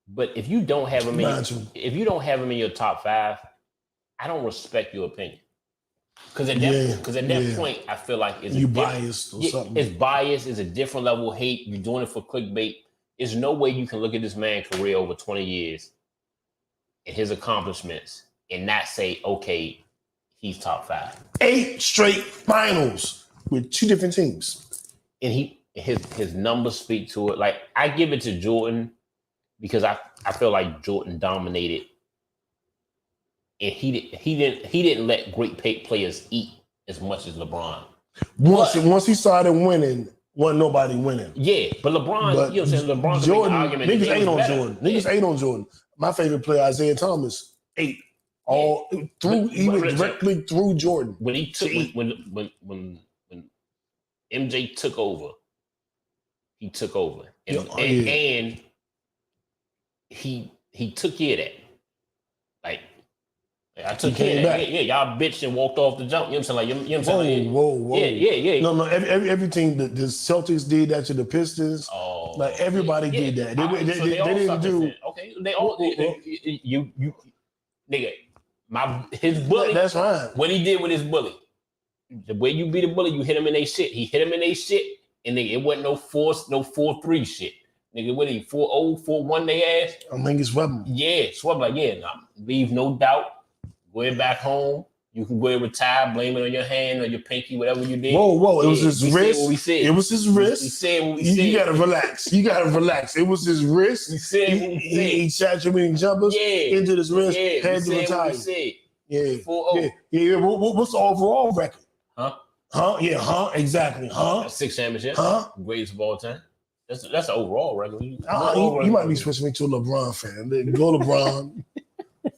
But if you don't have him, in your top 5, I don't respect your opinion. Because at that point, I feel like it's biased or something. It's biased. It's a different level of hate. You're doing it for clickbait. There's no way you can look at this man's career over 20 years and his accomplishments and not say, okay, he's top 5. 8 straight finals with 2 different teams. And his numbers speak to it. Like, I give it to Jordan because I feel like Jordan dominated. And he didn't let great players eat as much as LeBron. Once he started winning, wasn't nobody winning. Yeah, but LeBron, you know what I'm saying? LeBron, Jordan, argument niggas ate on better. Jordan. Niggas ate on Jordan. My favorite player, Isaiah Thomas, ate all through. He went directly through Jordan. When he took when MJ took over, he took over, and he took care of that. Like, I took care of that. Yeah, y'all bitched and walked off the jump. You know what I'm saying? Like, you know what I'm saying? Whoa. Yeah. No. Everything. The Celtics did that to the Pistons. Oh, like everybody did that. They didn't do. Okay, they all. You, nigga. His bully. That's fine. What he did with his bully. The way you beat a bully, you hit him in their shit. He hit him in their shit, and nigga, it wasn't no 4-3 shit. Nigga, what are you, 4-0, 4-1 they ass? I think it's swept him. Yeah, swept like, leave no doubt. Go ahead back home. You can go ahead and retire, blame it on your hand or your pinky, whatever you did. Whoa. It was his wrist. What we said. It was his wrist. We said what we said. You gotta relax. It was his wrist. We said what we said. He shot you in jumpers into his wrist, had to retire. We said. Yeah. 4-0. Yeah. What's the overall record? Huh? Yeah, exactly. 6 championships. Greatest of all time. That's the overall record. You might be switching me to a LeBron fan. Go LeBron.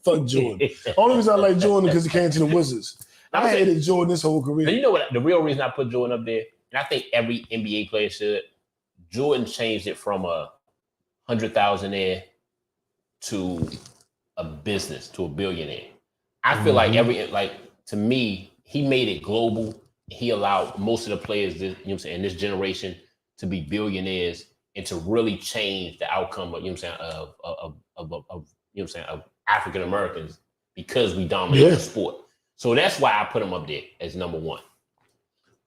Fuck Jordan. Only reason I like Jordan because he came to the Wizards. I hated Jordan this whole career. You know what? The real reason I put Jordan up there, and I think every NBA player should, Jordan changed it from a 100,000-aire to a business, to a billionaire. I feel like to me, he made it global. He allowed most of the players, in this generation, to be billionaires and to really change the outcome of African Americans because we dominate the sport. So that's why I put him up there as number 1.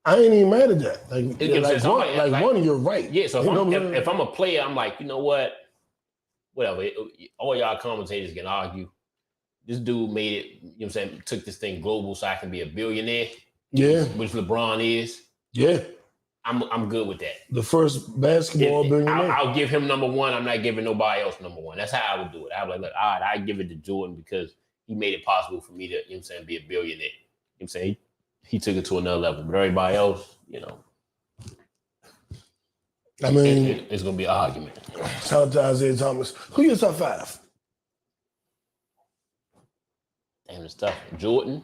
I ain't even mad at that. One, you're right. Yeah. So if I'm a player, I'm like, you know what? Whatever. All y'all commentators can argue. This dude made it. Took this thing global so I can be a billionaire. Yeah. Which LeBron is. Yeah. I'm good with that. The first basketball billionaire. I'll give him number 1. I'm not giving nobody else number 1. That's how I would do it. I'd be like, look, all right, I give it to Jordan because he made it possible for me to, be a billionaire. He took it to another level. But everybody else, I mean, it's gonna be an argument. Shout out to Isaiah Thomas. Who your top 5? Damn, it's tough. Jordan.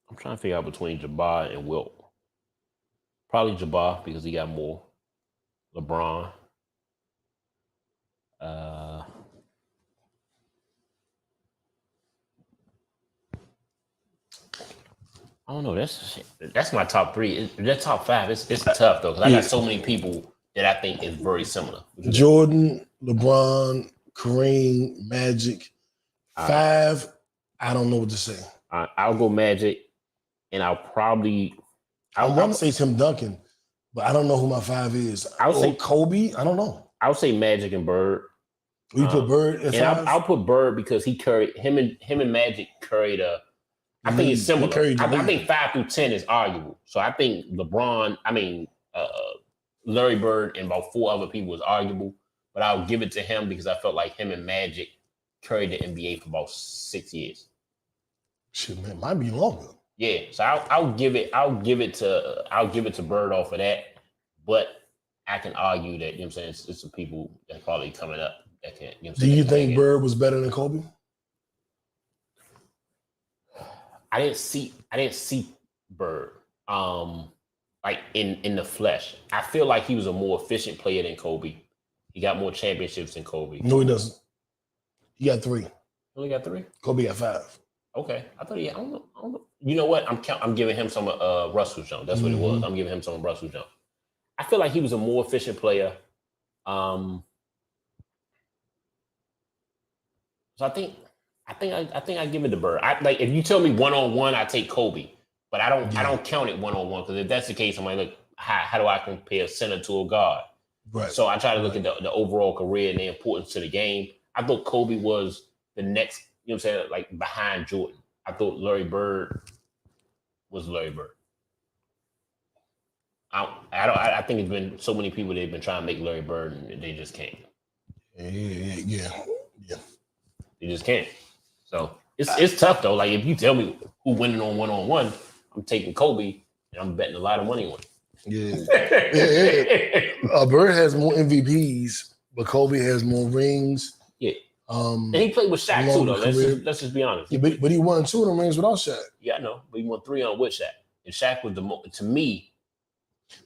I'm trying to figure out between Jabbar and Wilt. Probably Jabbar because he got more. LeBron. I don't know. That's my top 3. That top 5. It's tough though because I got so many people that I think is very similar. Jordan, LeBron, Kareem, Magic. 5. I don't know what to say. I'll go Magic. And I want to say Tim Duncan, but I don't know who my 5 is. I'll say Kobe. I don't know. I'll say Magic and Bird. You put Bird at 5? I'll put Bird because he carried him and Magic carried a. I think it's similar. I think 5 through 10 is arguable. So I think LeBron. Larry Bird and about 4 other people is arguable, but I'll give it to him because I felt like him and Magic carried the NBA for about 6 years. Shit, man, might be longer. Yeah, so I'll give it to Bird off of that, but I can argue that it's some people that probably coming up that can. Do you think Bird was better than Kobe? I didn't see Bird. like in the flesh. I feel like he was a more efficient player than Kobe. He got more championships than Kobe. No, he doesn't. He got 3. He only got 3? Kobe got 5. Okay. I thought I don't know. You know what? I'm giving him some Russell jump. That's what it was. I'm giving him some Russell jump. I feel like he was a more efficient player. So I think I give it to Bird. Like if you tell me 1-on-1, I take Kobe, but I don't count it 1-on-1 because if that's the case, I'm like, look, how do I compare a center to a guard? Right. So I try to look at the overall career and the importance to the game. I thought Kobe was the next, you know what I'm saying, like behind Jordan. I thought Larry Bird was Larry Bird. I think it's been so many people they've been trying to make Larry Bird and they just can't. Yeah. They just can't. So it's tough though. Like if you tell me who winning on 1-on-1, I'm taking Kobe and I'm betting a lot of money on it. Yeah. Bird has more MVPs, but Kobe has more rings. Yeah. And he played with Shaq too, though. Let's just be honest. Yeah, but he won 2 of them rings without Shaq. Yeah, I know. But he won 3 on with Shaq. And Shaq was to me.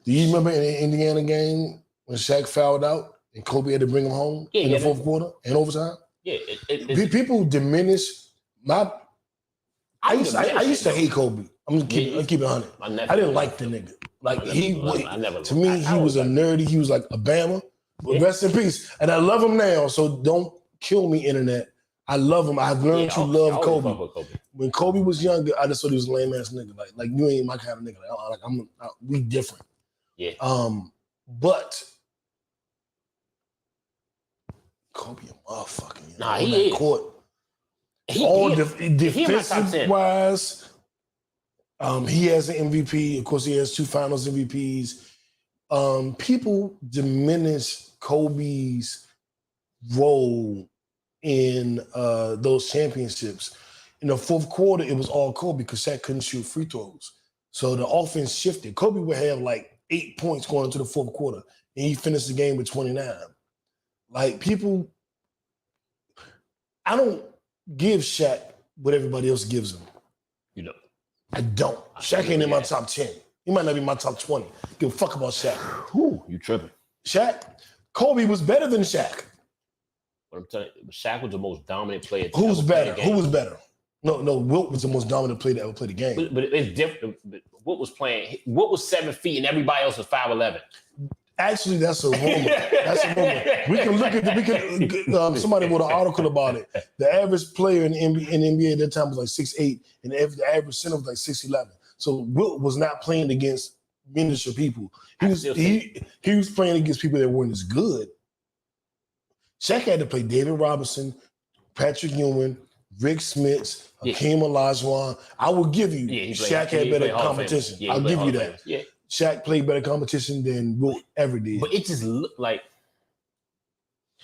Do you remember in the Indiana game when Shaq fouled out and Kobe had to bring him home in the fourth quarter and overtime? Yeah. People diminish my. I used to hate Kobe. I'm gonna keep it 100. I didn't like the nigga. Like he was a nerdy. He was like a Bama. Yeah. Rest in peace. And I love him now. So don't kill me, internet. I love him. I've learned to love Kobe. When Kobe was younger, I just thought he was a lame ass nigga. Like you ain't my kind of nigga. We different. Yeah. But Kobe a motherfucking. Nah, he is. Court. Defensive wise, he has an MVP. Of course, he has 2 Finals MVPs. People diminish Kobe's role in those championships. In the fourth quarter, it was all Kobe because Shaq couldn't shoot free throws. So the offense shifted. Kobe would have like 8 points going into the fourth quarter, and he finished the game with 29. Like people, I don't give Shaq what everybody else gives him. You know. I don't. Shaq ain't in my top 10. He might not be in my top 20. Give a fuck about Shaq. Whew, you tripping. Shaq, Kobe was better than Shaq. But I'm telling you, Shaq was the most dominant player. Who's better? Who was better? No, Wilt was the most dominant player that ever played the game. But it's different. Wilt was playing. Wilt was 7 feet and everybody else was 5'11". Actually, that's a rumor. We can look at somebody wrote an article about it. The average player in the NBA at that time was like 6'8", and the average center was like 6'11". So Wilt was not playing against miniature people. He was playing against people that weren't as good. Shaq had to play David Robinson, Patrick Ewing, Rick Smits, Hakeem Olajuwon. I will give you Shaq had better competition. I'll give you that. Yeah. Shaq played better competition than Wilt ever did. But it just looked like.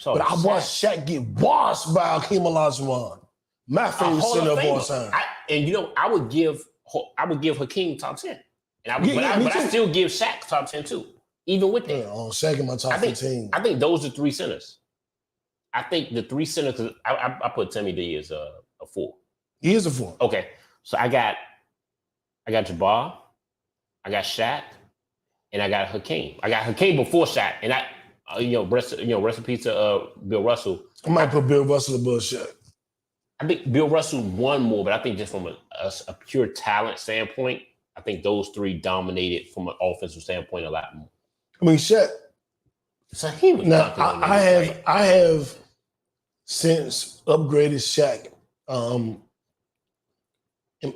But I watched Shaq get washed by Hakeem Olajuwon. My favorite center of all time. I would give Hakeem top 10. But I still give Shaq top 10 too. Even with that. Shaq in my top 15. I think those are 3 centers. I think the 3 centers, I put Timmy D as a 4. He is a 4. Okay. So I got Jabbar, I got Shaq, and I got Hakeem. I got Hakeem before Shaq, and rest in peace to Bill Russell. I might put Bill Russell above Shaq. I think Bill Russell won more, but I think just from a pure talent standpoint, I think those 3 dominated from an offensive standpoint a lot more. I mean, Shaq. So he was now. I have since upgraded Shaq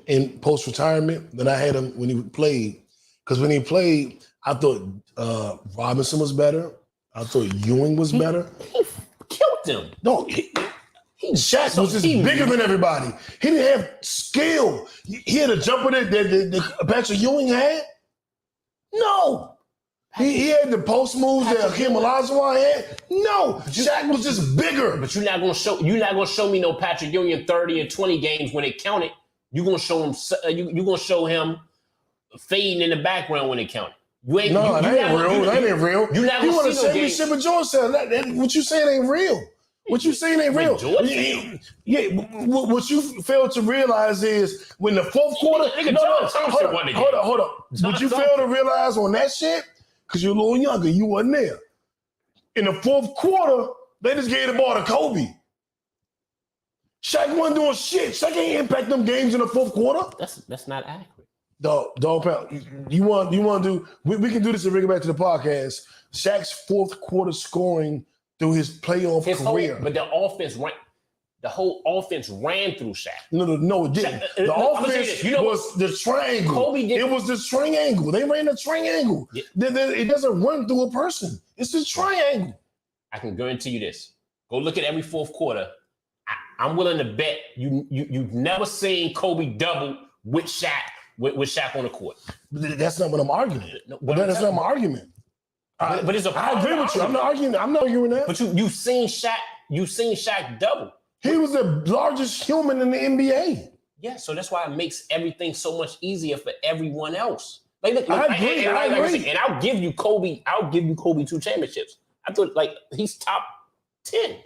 in post retirement than I had him when he played. Because when he played, I thought Robinson was better. I thought Ewing was better. He killed him. No, Shaq was just bigger than everybody. He didn't have skill. He had a jumper that Patrick Ewing had. No. He had the post moves that Hakeem Olajuwon had. No, Shaq was just bigger. But you're not gonna show me no Patrick Ewing in 30 and 20 games when it counted. You're gonna show him. You're gonna show him fading in the background when it counted. That ain't real. You want to say me shit with Georgetown. What you saying ain't real. What you saying ain't real. Yeah, what you fail to realize is when the fourth quarter. Hold up. What you fail to realize on that shit, because you're a little younger, you wasn't there. In the fourth quarter, they just gave the ball to Kobe. Shaq wasn't doing shit. Shaq ain't impact them games in the fourth quarter. That's not accurate. Dog pound. You want to do? We can do this and bring it back to the podcast. Shaq's fourth quarter scoring through his playoff career. But the whole offense ran through Shaq. No, it didn't. The offense was the triangle. Kobe did. It was the triangle. They ran the triangle. Yeah. It doesn't run through a person. It's the triangle. I can guarantee you this. Go look at every fourth quarter. I'm willing to bet you've never seen Kobe double with Shaq with Shaq on the court. But that's not what I'm arguing. That's not my argument. But it's I agree with you. I'm not arguing that. But you've seen Shaq double. He was the largest human in the NBA. Yeah, so that's why it makes everything so much easier for everyone else. I agree. And I'll give you Kobe 2 championships. I thought he's top 10.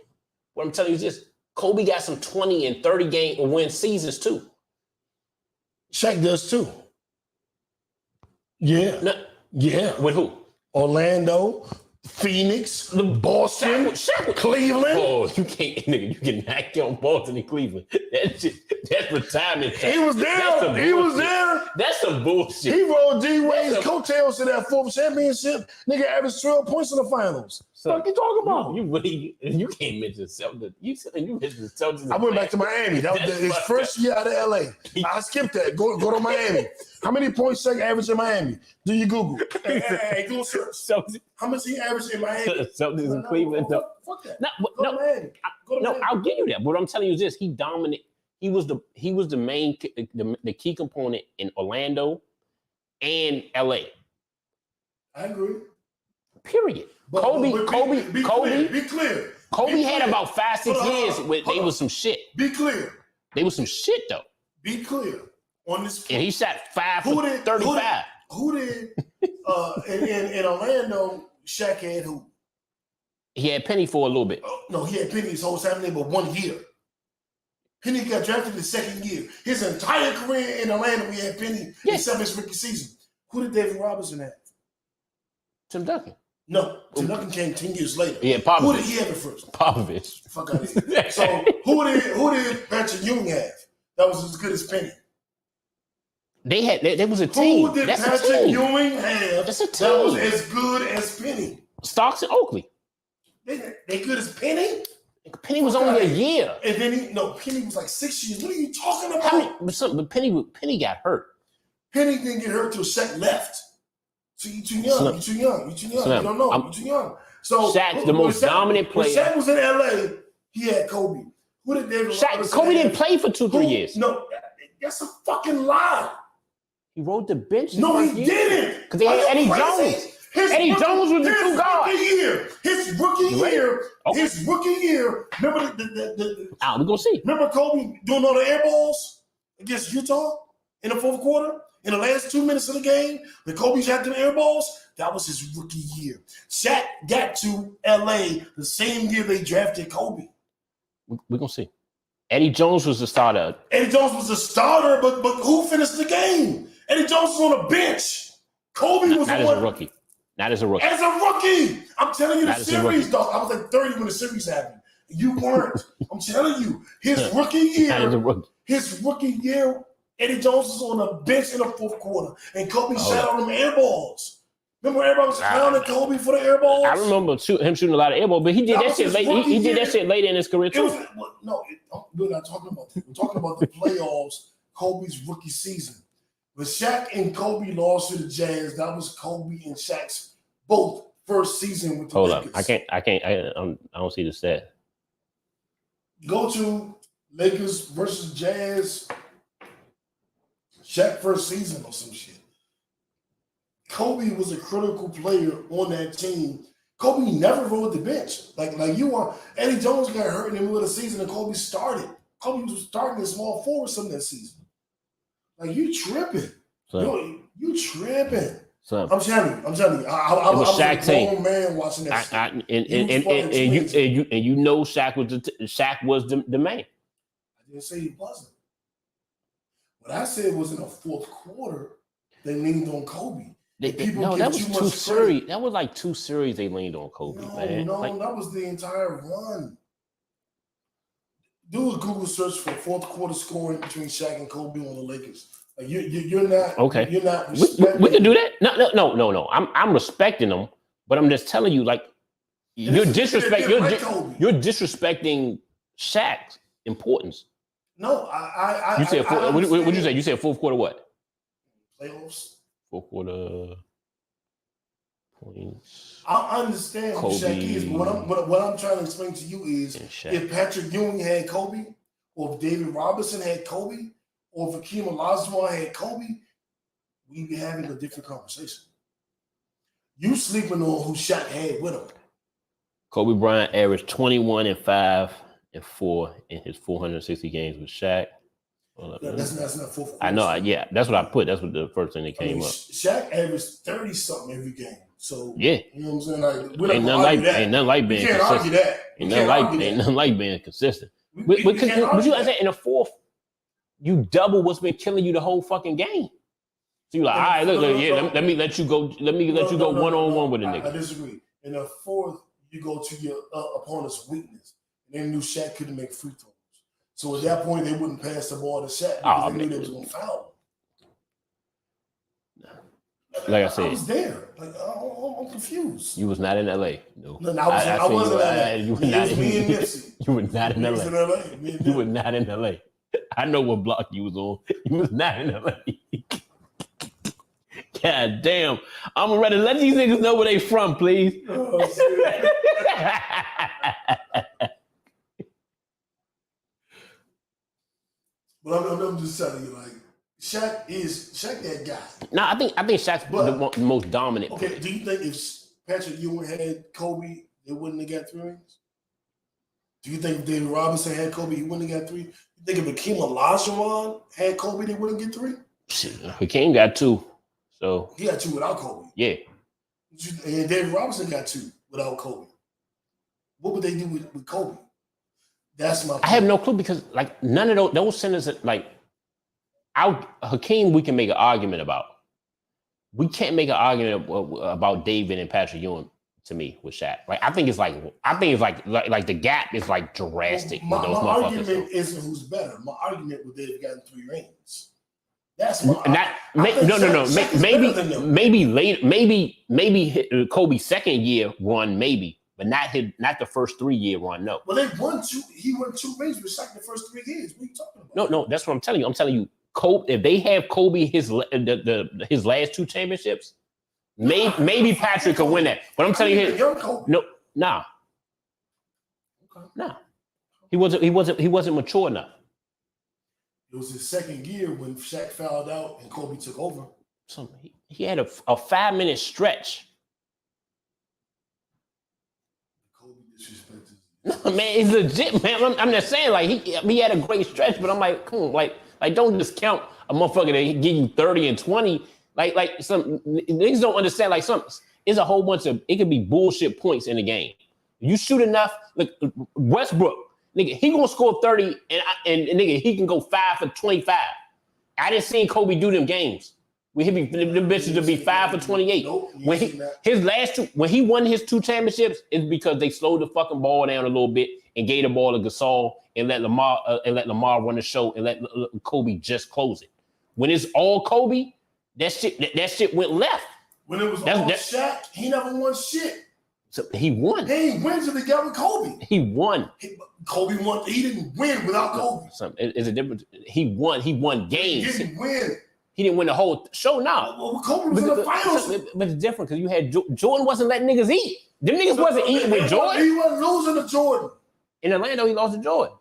What I'm telling you is this: Kobe got some 20 and 30 game win seasons too. Shaq does too. Yeah. Yeah. With who? Orlando, Phoenix, Boston, Cleveland. Oh, you can knock on Boston and Cleveland. That's retirement. He was there. He was there. That's some bullshit. He rode D-Wade's coattails to that 4th championship. Nigga averaged 12 points in the finals. What you talking about? You can't mention Celtics. You mentioned Celtics. I went back to Miami. That was his first year out of LA. I skipped that. Go to Miami. How many points Shaq averaged in Miami? Do you Google? Hey, Google search. How much he averaged in Miami? Celtics in Cleveland. Fuck that. Go to Miami. I'll give you that. But what I'm telling you is this: he dominated. He was the main, the key component in Orlando and LA. I agree. Period. Kobe. Be clear. Kobe had about 5-6 years where they was some shit. Be clear. They was some shit though. Be clear on this. And he shot 5 for 35. Who did in Orlando? Shaq had who? He had Penny for a little bit. No, he had Penny his whole time there, but 1 year. Penny got drafted the 2nd year. His entire career in Orlando, we had Penny except his rookie season. Who did David Robinson have? Tim Duncan. No, Tim Duncan came 10 years later. Yeah, Popovich. Who did he have it first? Popovich. Fuck out of here. So who did Patrick Ewing have? That was as good as Penny. There was a team. Who did That's Patrick Ewing have? That's a team. That was as good as Penny. Starks and Oakley. They good as Penny? Penny was only a year. And then Penny was like 6 years. What are you talking about? But Penny got hurt. Penny didn't get hurt till Shaq left. So you too young. You don't know. You too young. So Shaq's the most dominant player. When Shaq was in LA, he had Kobe. Who did David Robinson Kobe have? didn't play for 2-3 years. No, that's a fucking lie. He rode the bench. No, he didn't. Because they had Eddie Jones. Eddie Jones was the 2 guard. His rookie year. Remember we're gonna see. Remember Kobe doing all the air balls against Utah in the 4th quarter? In the last 2 minutes of the game, the Kobe shot them air balls. That was his rookie year. Shaq got to LA the same year they drafted Kobe. We're gonna see. Eddie Jones was the starter. Eddie Jones was the starter, but who finished the game? Eddie Jones was on the bench. Kobe was not as a rookie. Not as a rookie. As a rookie, I'm telling you the series, dog. I was like 30 when the series happened. You weren't. I'm telling you, his rookie year. Not as a rookie. His rookie year. Eddie Jones was on the bench in the 4th quarter, and Kobe shot on them air balls. Remember everybody was clowning Kobe for the air balls? I remember him shooting a lot of air balls, but he did that shit late. He did that shit later in his career too. We're not talking about that. We're talking about the playoffs, Kobe's rookie season. When Shaq and Kobe lost to the Jazz, that was Kobe and Shaq's both first season with the Lakers. Hold up. I don't see the stat. Go to Lakers versus Jazz. Shaq first season or some shit. Kobe was a critical player on that team. Kobe never rode the bench. Like you are. Eddie Jones got hurt in the middle of the season and Kobe started. Kobe was starting a small forward some of that season. Like you tripping. You tripping. Son, I'm telling you. I it was was Shaq a team. grown man watching that shit. And He you know Shaq was the man. I didn't say he wasn't. What I said was in the fourth quarter, they leaned on Kobe. That was two series. That was like 2 series they leaned on Kobe, man. No, that was the entire run. Do a Google search for fourth quarter scoring between Shaq and Kobe on the Lakers. Like you're not okay. You're not. We can do that. No. I'm respecting them, but I'm just telling you, like you're disrespecting Shaq's importance. No, You said what did you say? You said fourth quarter what? Playoffs. Fourth quarter points. I understand Kobe, who Shaq is, but what I'm trying to explain to you is if Patrick Ewing had Kobe, or if David Robinson had Kobe, or if Hakeem Olajuwon had Kobe, we'd be having a different conversation. You sleeping on who Shaq had with him. Kobe Bryant averaged 21 and 5 and 4 in his 460 games with Shaq. That's not fourth quarter. I know, yeah, that's what I put. That's what the first thing that came up. Shaq averaged 30-something every game. So yeah, you know what I'm saying? Like, ain't nothing like being consistent. Argue that. Ain't nothing like being consistent. But you understand, in the fourth, you double what's been killing you the whole fucking game. So you're like, all right, look, let me let you go. Let me let you go one-on-one with a nigga. I disagree. In the fourth, you go to your opponent's weakness. And they knew Shaq couldn't make free throws. So at that point, they wouldn't pass the ball to Shaq because they knew they was going to foul him. Like I said, I was there. Like I'm confused. You was not in LA. No, I wasn't in LA. You were not. Me and Nipsey. You were not in LA. You were not in LA. I know what block you was on. You was not in LA. God damn! I'm ready to let these niggas know where they from, please. Oh, shit. But I'm just telling you, like, Shaq that guy. No, I think Shaq's the most dominant. Okay, player. do you think if Patrick Ewing had Kobe, they wouldn't have got 3 rings? Do you think if David Robinson had Kobe, he wouldn't have got 3? You think if Hakeem Olajuwon had Kobe, they wouldn't get 3? Shit, Hakeem got 2, so he got 2 without Kobe. Yeah, and David Robinson got 2 without Kobe. What would they do with Kobe? That's my point. I have no clue because like none of those centers like Hakeem we can make an argument about. We can't make an argument about David and Patrick Ewing to me with Shaq. Like I think it's like the gap is like drastic. Well, with those my motherfuckers. argument isn't who's better. My argument would they've gotten 3 rings. That's my maybe Kobe's second year run maybe. But not the first 3-year run, no. Well, they won 2. He won 2 rings with Shaq the first 3 years. What are you talking about? No, that's what I'm telling you. I'm telling you, Kobe. If they have Kobe his last 2 championships, maybe Patrick could win that. But I'm telling you, nah. He wasn't mature enough. It was his second year when Shaq fouled out and Kobe took over. So he had a 5-minute stretch. No, man, it's legit, man. I'm just saying, like he had a great stretch, but I'm like, come on, like don't discount a motherfucker that give you 30 and 20. Like some niggas don't understand. Like it's a whole bunch of it could be bullshit points in the game. You shoot enough, like Westbrook, nigga, he gonna score 30 and nigga he can go 5 for 25. I didn't see Kobe do them games. When the bitches to be 5 for 28. When he won his 2 championships, it's because they slowed the fucking ball down a little bit and gave the ball to Gasol and let Lamar run the show and let Kobe just close it. When it's all Kobe, that shit went left. When it was all Shaq, he never won shit. So he won. He ain't win till they got with Kobe. He won. Kobe won. He didn't win without Kobe. It's a difference. He won games. He didn't win. He didn't win the whole show now. Well, Kobe was in the finals. But it's different because you had Jordan wasn't letting niggas eat. Them niggas wasn't eating with Jordan. He wasn't losing to Jordan. In Orlando, he lost to Jordan.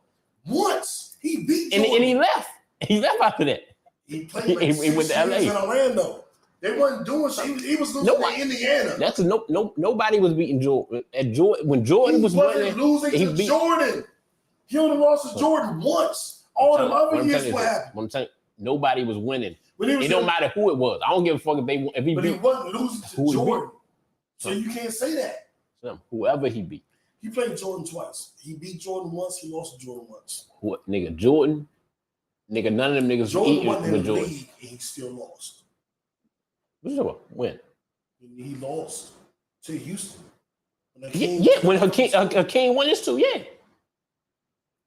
Once. He beat Jordan. And he left. He left after that. He played like he went to LA. In Orlando. They wasn't doing shit. He was losing to Indiana. That's nobody was beating Jordan. When Jordan was wasn't losing to Jordan. He only lost to Jordan once. All the other years, what happened? Nobody was winning. It don't matter who it was. I don't give a fuck if he But he beat wasn't losing to Jordan. So you can't say that. whoever he beat. He played Jordan twice. He beat Jordan once. He lost to Jordan once. What nigga? Jordan? Nigga, none of them niggas Jordan won in the Jordan. league and he still lost. What you talking about? When? He lost to Houston. When Hakeem won this too, yeah.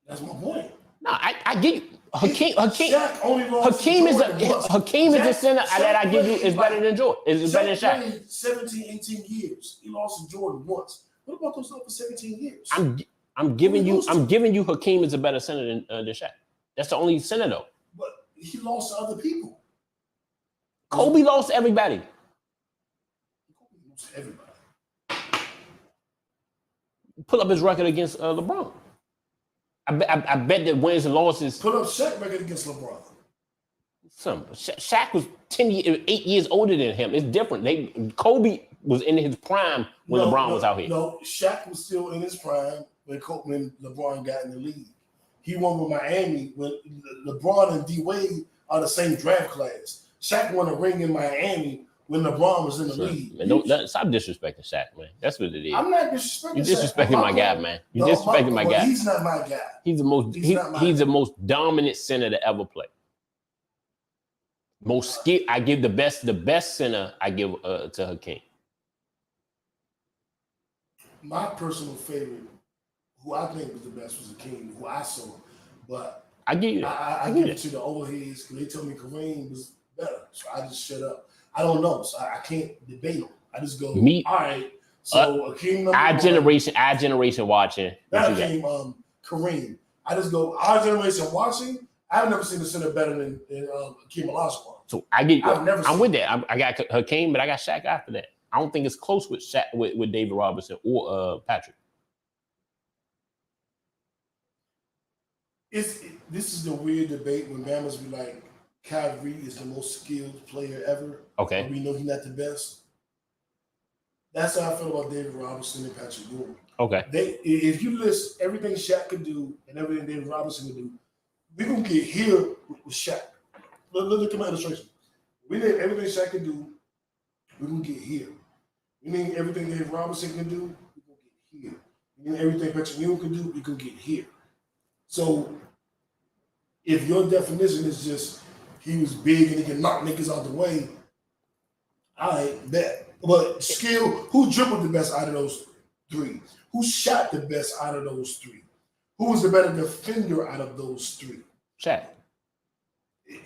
That's my point. No, I get you. Hakeem only lost Hakeem is Hakeem is the center that I give you is better than Jordan. Is better than Shaq. Played 17, 18 years. He lost to Jordan once. What about those other 17 years? I'm giving you Hakeem is a better center than Shaq. That's the only center though. But he lost to other people. Kobe lost to everybody. Kobe lost to everybody. Pull up his record against LeBron. I bet that wins and losses. Put up Shaq record against LeBron. Shaq was 8 years older than him. It's different. Kobe was in his prime when LeBron was out here. No, Shaq was still in his prime when LeBron got in the league. He won with Miami when LeBron and D Wade are the same draft class. Shaq won a ring in Miami when LeBron was in the league. Man, stop disrespecting Shaq, man. That's what it is. I'm not disrespecting You're disrespecting Shaq. my guy, man. You're disrespecting my guy. He's not my guy. He's the most dominant center to ever play. Most skill. I give the best center. I give to Hakeem. My personal favorite, who I think was the best, was Hakeem, who I saw. But I give you. I give it to the old heads because they told me Kareem was better, so I just shut up. I don't know, so I can't debate them. I just go, all right. So Hakeem, our generation watching. That came Kareem. I just go, our generation watching. I've never seen a center better than Hakeem Olajuwon. So I'm with that. I got Hakeem, but I got Shaq after that. I don't think it's close with Shaq with David Robinson or Patrick. This is the weird debate when Bama's be like, Kyrie is the most skilled player ever. Okay. But we know he's not the best. That's how I feel about David Robinson and Patrick Ewing. Okay. If you list everything Shaq could do and everything David Robinson could do, we're going to get here with Shaq. Look at my illustration. We need everything Shaq could do, we're going to get here. We need everything David Robinson can do, we're going to get here. We need everything Patrick Ewing can do, we're going to get here. So if your definition is just he was big and he can knock niggas out the way, I bet. But skill, who dribbled the best out of those three? Who shot the best out of those three? Who was the better defender out of those three? Shaq.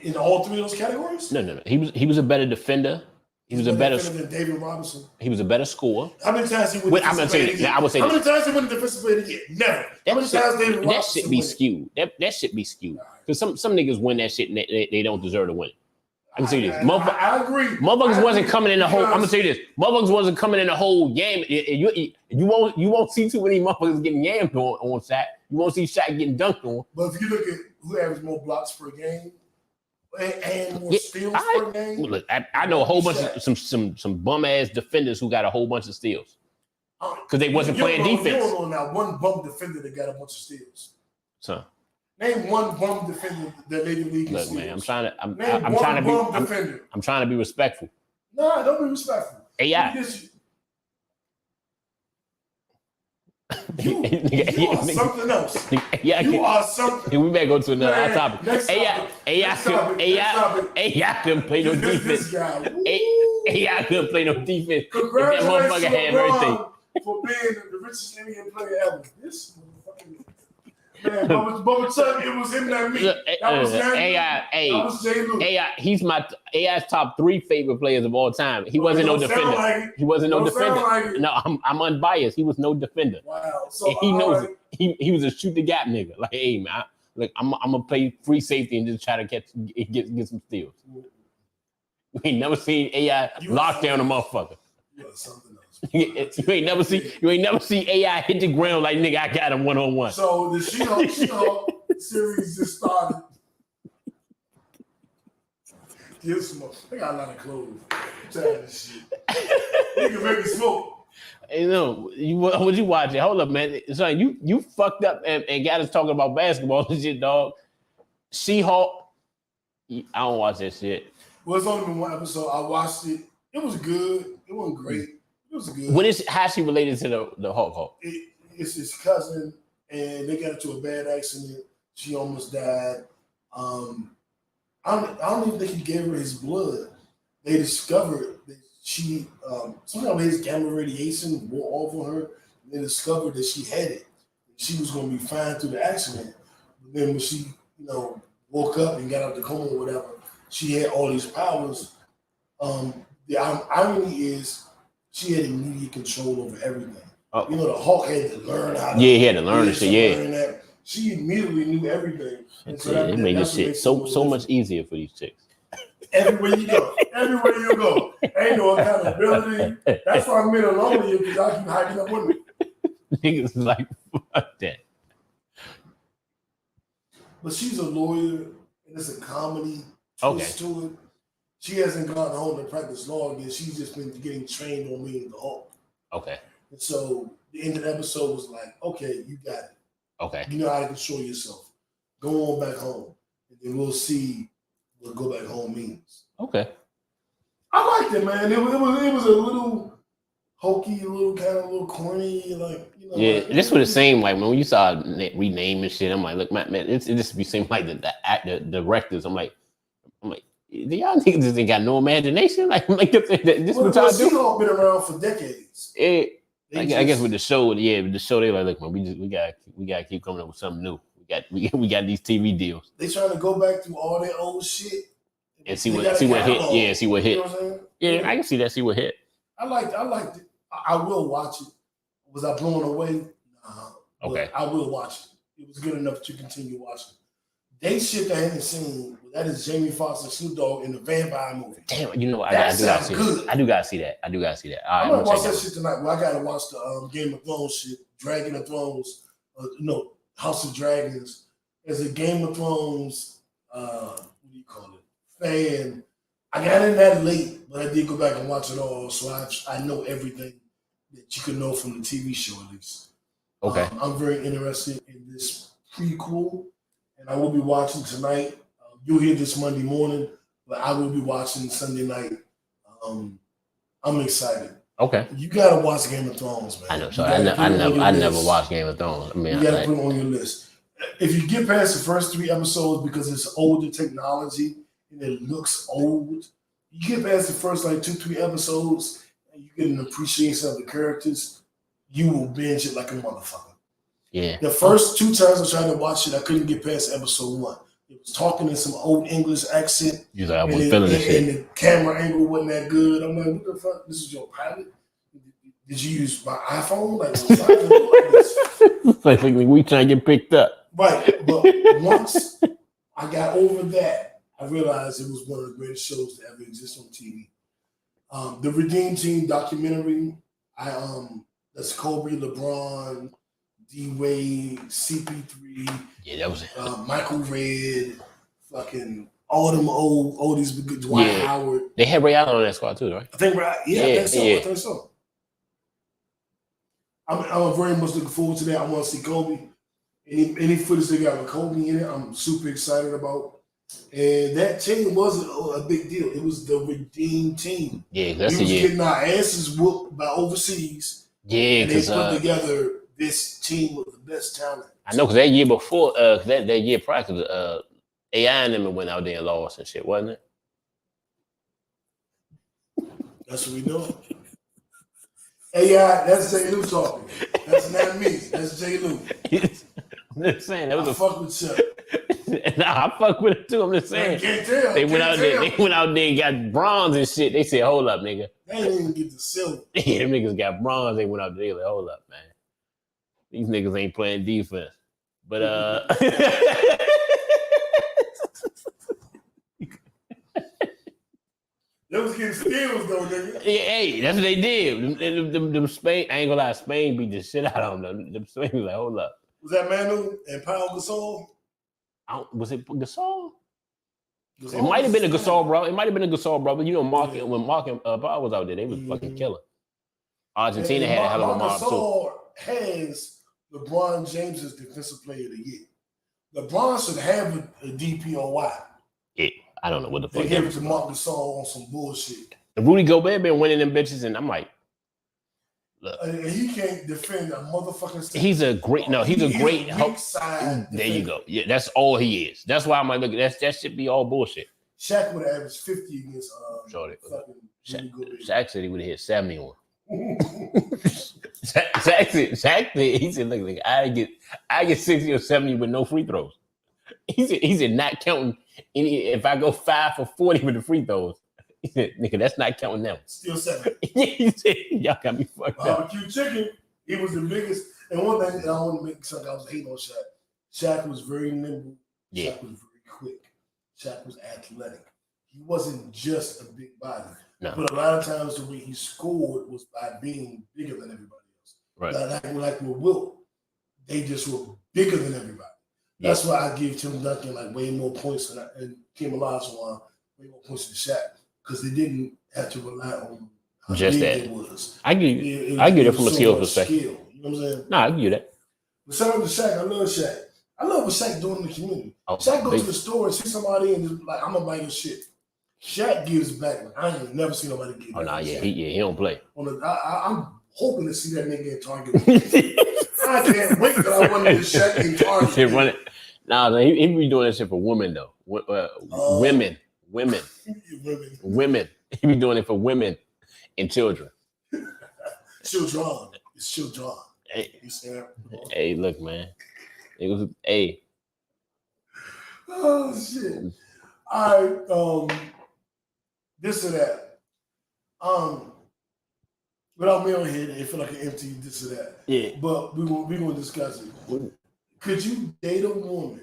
In all three of those categories? No. He was a better defender. He was a better defender than David Robinson. He was a better scorer. How many times he won? I'm gonna say that. I would say how many times he won the defensive player of the year? Never. How many times David Robinson? That should be skewed. That should be skewed. Because some niggas win that shit and they don't deserve to win. I can say this. I agree. Motherfuckers wasn't coming in the whole. I'm gonna say this. Motherfuckers wasn't coming in the whole game. You won't see too many motherfuckers getting yammed on Shaq. You won't see Shaq getting dunked on. But if you look at who averaged more blocks per game and more steals per game, look, I know a whole bunch of some bum ass defenders who got a whole bunch of steals because they wasn't playing defense. You don't know now one bum defender that got a bunch of steals. So. Name one bum defender that led the league in Look, steals. man, I'm trying to be respectful. No, don't be respectful. AI. You are something else. You are something. We better go to another topic. AI couldn't play no defense. AI couldn't play no defense. Congratulations, that motherfucker had everything. For being the richest NBA player ever. This motherfucking man, Bubba Chuck, it was him that me. That was AI. That was J Lew. AI. He's my AI's top 3 favorite players of all time. He wasn't no defender. Like he wasn't no defender. No, I'm unbiased. He was no defender. Wow. So and he knows it. He was a shoot the gap nigga. Like, hey man, I'm gonna play free safety and just try to get some steals. We ain't never seen AI lock down a motherfucker. You are something else. You ain't never see AI hit the ground like nigga. I got him 1-on-1. So the She-Hulk series just started. Give some more. They got a lot of clothes. I'm tired of this shit. Nigga make me smoke. Hey, no, what you watching? Hold up, man. Son, you fucked up and got us talking about basketball and shit, dog. She-Hulk. I don't watch that shit. Well, it's only been one episode. I watched it. It was good. It wasn't great. It was good. What is how she related to the Hulk? It's his cousin, and they got into a bad accident. She almost died. I don't even think he gave her his blood. They discovered that she somehow his gamma radiation wore off on her. And they discovered that she had it. She was going to be fine through the accident. But then when she, woke up and got out the coma or whatever, she had all these powers. The irony is she had immediate control over everything. Oh. The Hulk had to learn how to. Yeah, he had to learn the shit. Yeah. That. She immediately knew everything. And so it made this shit so much easier for these chicks. Everywhere you go. Ain't no accountability. That's why I'm in a lonelier because I keep hyping up women. Niggas like, fuck that. But she's a lawyer, and it's a comedy twist to it. She hasn't gone home to practice law again. She's just been getting trained on being the Hulk. Okay. And so the end of the episode was like, okay, you got it. Okay. You know how to control yourself. Go on back home, and then we'll see what go back home means. Okay. I liked it, man. It was a little hokey, a little corny, Yeah, this would have seemed like when you saw rename and shit. I'm like, look, man, it just be seem like the directors. I'm like, do y'all niggas just ain't got no imagination? Like this what y'all do? She-Hulk been around for decades. I guess with the show, they like, look, man, we gotta keep coming up with something new. We got these TV deals. They trying to go back through all their old shit and see what hit. Yeah, see what hit. You know what I'm saying? Yeah, I can see that. See what hit. I liked it. I will watch it. Was I blown away? Nah. Okay. I will watch it. It was good enough to continue watching. They shit that I haven't seen. That is Jamie Foxx and Snoop Dogg in the vampire movie. Damn, I do gotta see that. I do gotta see that. All right, I'm gonna watch that shit tonight. Well, I gotta watch the Game of Thrones shit, Dragon of Thrones, House of Dragons. As a Game of Thrones, what do you call it? Fan. I got in that late, but I did go back and watch it all, so I know everything that you can know from the TV show at least. Okay. I'm very interested in this prequel, and I will be watching tonight. You'll hear this Monday morning, but I will be watching Sunday night. I'm excited. Okay. You gotta watch Game of Thrones, man. I know. So I never watched Game of Thrones. I mean, you gotta put it on your list. If you get past the first 3 episodes because it's older technology and it looks old, you get past the first 2-3 episodes and you get an appreciation of the characters, you will binge it like a motherfucker. Yeah. The first 2 times I tried to watch it, I couldn't get past episode 1. It was talking in some old English accent. You like, I was feeling this shit. And the camera angle wasn't that good. I'm like, what the fuck? This is your pilot? Did you use my iPhone? Like we trying to get picked up. Right. But once I got over that, I realized it was one of the greatest shows to ever exist on TV. The Redeem Team documentary, that's Kobe, LeBron, D-Wade, CP3. Yeah, that was Michael Redd, fucking all them oldies, Dwight Howard. They had Ray Allen on that squad too, right? I think I think so. I'm very much looking forward to that. I want to see Kobe. Any footage they got with Kobe in it, I'm super excited about. And that team wasn't a big deal. It was the Redeem Team. Yeah, that's we was getting our asses whooped by overseas. Yeah, because they put together this team with the best talent. I know, because that year before, that year prior, because AI and them went out there and lost and shit, wasn't it? That's what we doing. AI, that's J Lew talking. That's not me. That's J Lew. I'm just saying that was I fuck with Chuck. Nah, I fuck with it too. I'm just saying. They went out there and got bronze and shit. They said, hold up, nigga. They didn't even get the silver. Yeah, them niggas got bronze. They went out there. They like, hold up, man. These niggas ain't playing defense. But They was getting steals though, nigga. Yeah, hey, that's what they did. Them Spain, I ain't gonna lie, Spain beat the shit out of them. Them Spain was like, hold up. Was that Manu and Paul Gasol? Was it Gasol? It might have been a Gasol, bro. It might have been a Gasol, brother. You know, when Mark and Paul was out there, they was fucking killer. Argentina had a hell of a mob too. Gasol has LeBron James's Defensive Player of the Year. LeBron should have a DPOY. Yeah, I don't know what the They fuck. gave it to Marc Gasol on some bullshit. And Rudy Gobert been winning them bitches, and I'm like, look, And he can't defend a motherfucking step. he's a great He's a great help. weak side There you defender. go. Yeah, that's all he is. That's why I'm like, look, that should be all bullshit. Shaq would have averaged 50 against Shorty. fucking Rudy Gobert. Shaq said he would have hit 70 on. Shaq said, he said, look, I get 60 or 70 with no free throws. He said, not counting if I go 5 for 40 with the free throws. He said, nigga, that's not counting them. Still 7. He said, y'all got me fucked up. Barbecue chicken. He was the biggest. And one thing, and I want to make something I was hating on Shaq. Shaq was very nimble. Yeah. Shaq was very quick. Shaq was athletic. He wasn't just a big body. No. But a lot of times the way he scored was by being bigger than everybody else. Right. Like with Wilt, they just were bigger than everybody. That's why I give Tim Duncan like way more points and Kim Olajuwon way more points than Shaq, because they didn't have to rely on how Just big that. it was. I get it from a skill perspective. Skill, you know what I'm saying? Nah, I can get that. But shout out to Shaq. I love Shaq. I love what Shaq doing in the community. Oh, Shaq goes to the store and see somebody and just like, I'm gonna buy your shit. Shaq gives back. I ain't never seen nobody give back. Oh, nah, he don't play. I'm hoping to see that nigga in Target. I can't wait till I want to see Shaq in Target. Shit, run it. Nah, he be doing that shit for women though. Women. He be doing it for women and children. Children. It's children. Hey, You see that? hey, look, man. It was hey. Oh shit. All right. This or that. Without me on here, it feel like an empty this or that. Yeah. But we gonna discuss it. Could you date a woman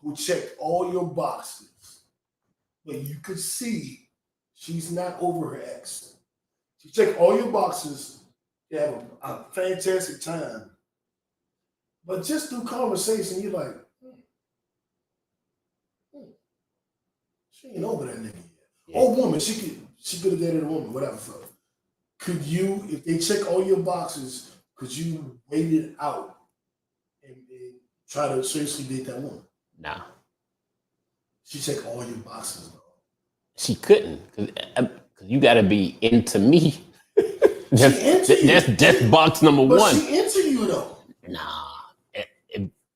who checked all your boxes, but you could see she's not over her ex? She checked all your boxes, you have a fantastic time, but just through conversation, you're like, she ain't over that nigga yet. Yeah. Or woman, she could have dated a woman, whatever. So, could you, if they check all your boxes, could you wait it out and try to seriously date that woman? Nah. She checked all your boxes, though. She couldn't, cause you gotta be into me. That's box number But one. she into you though. Nah.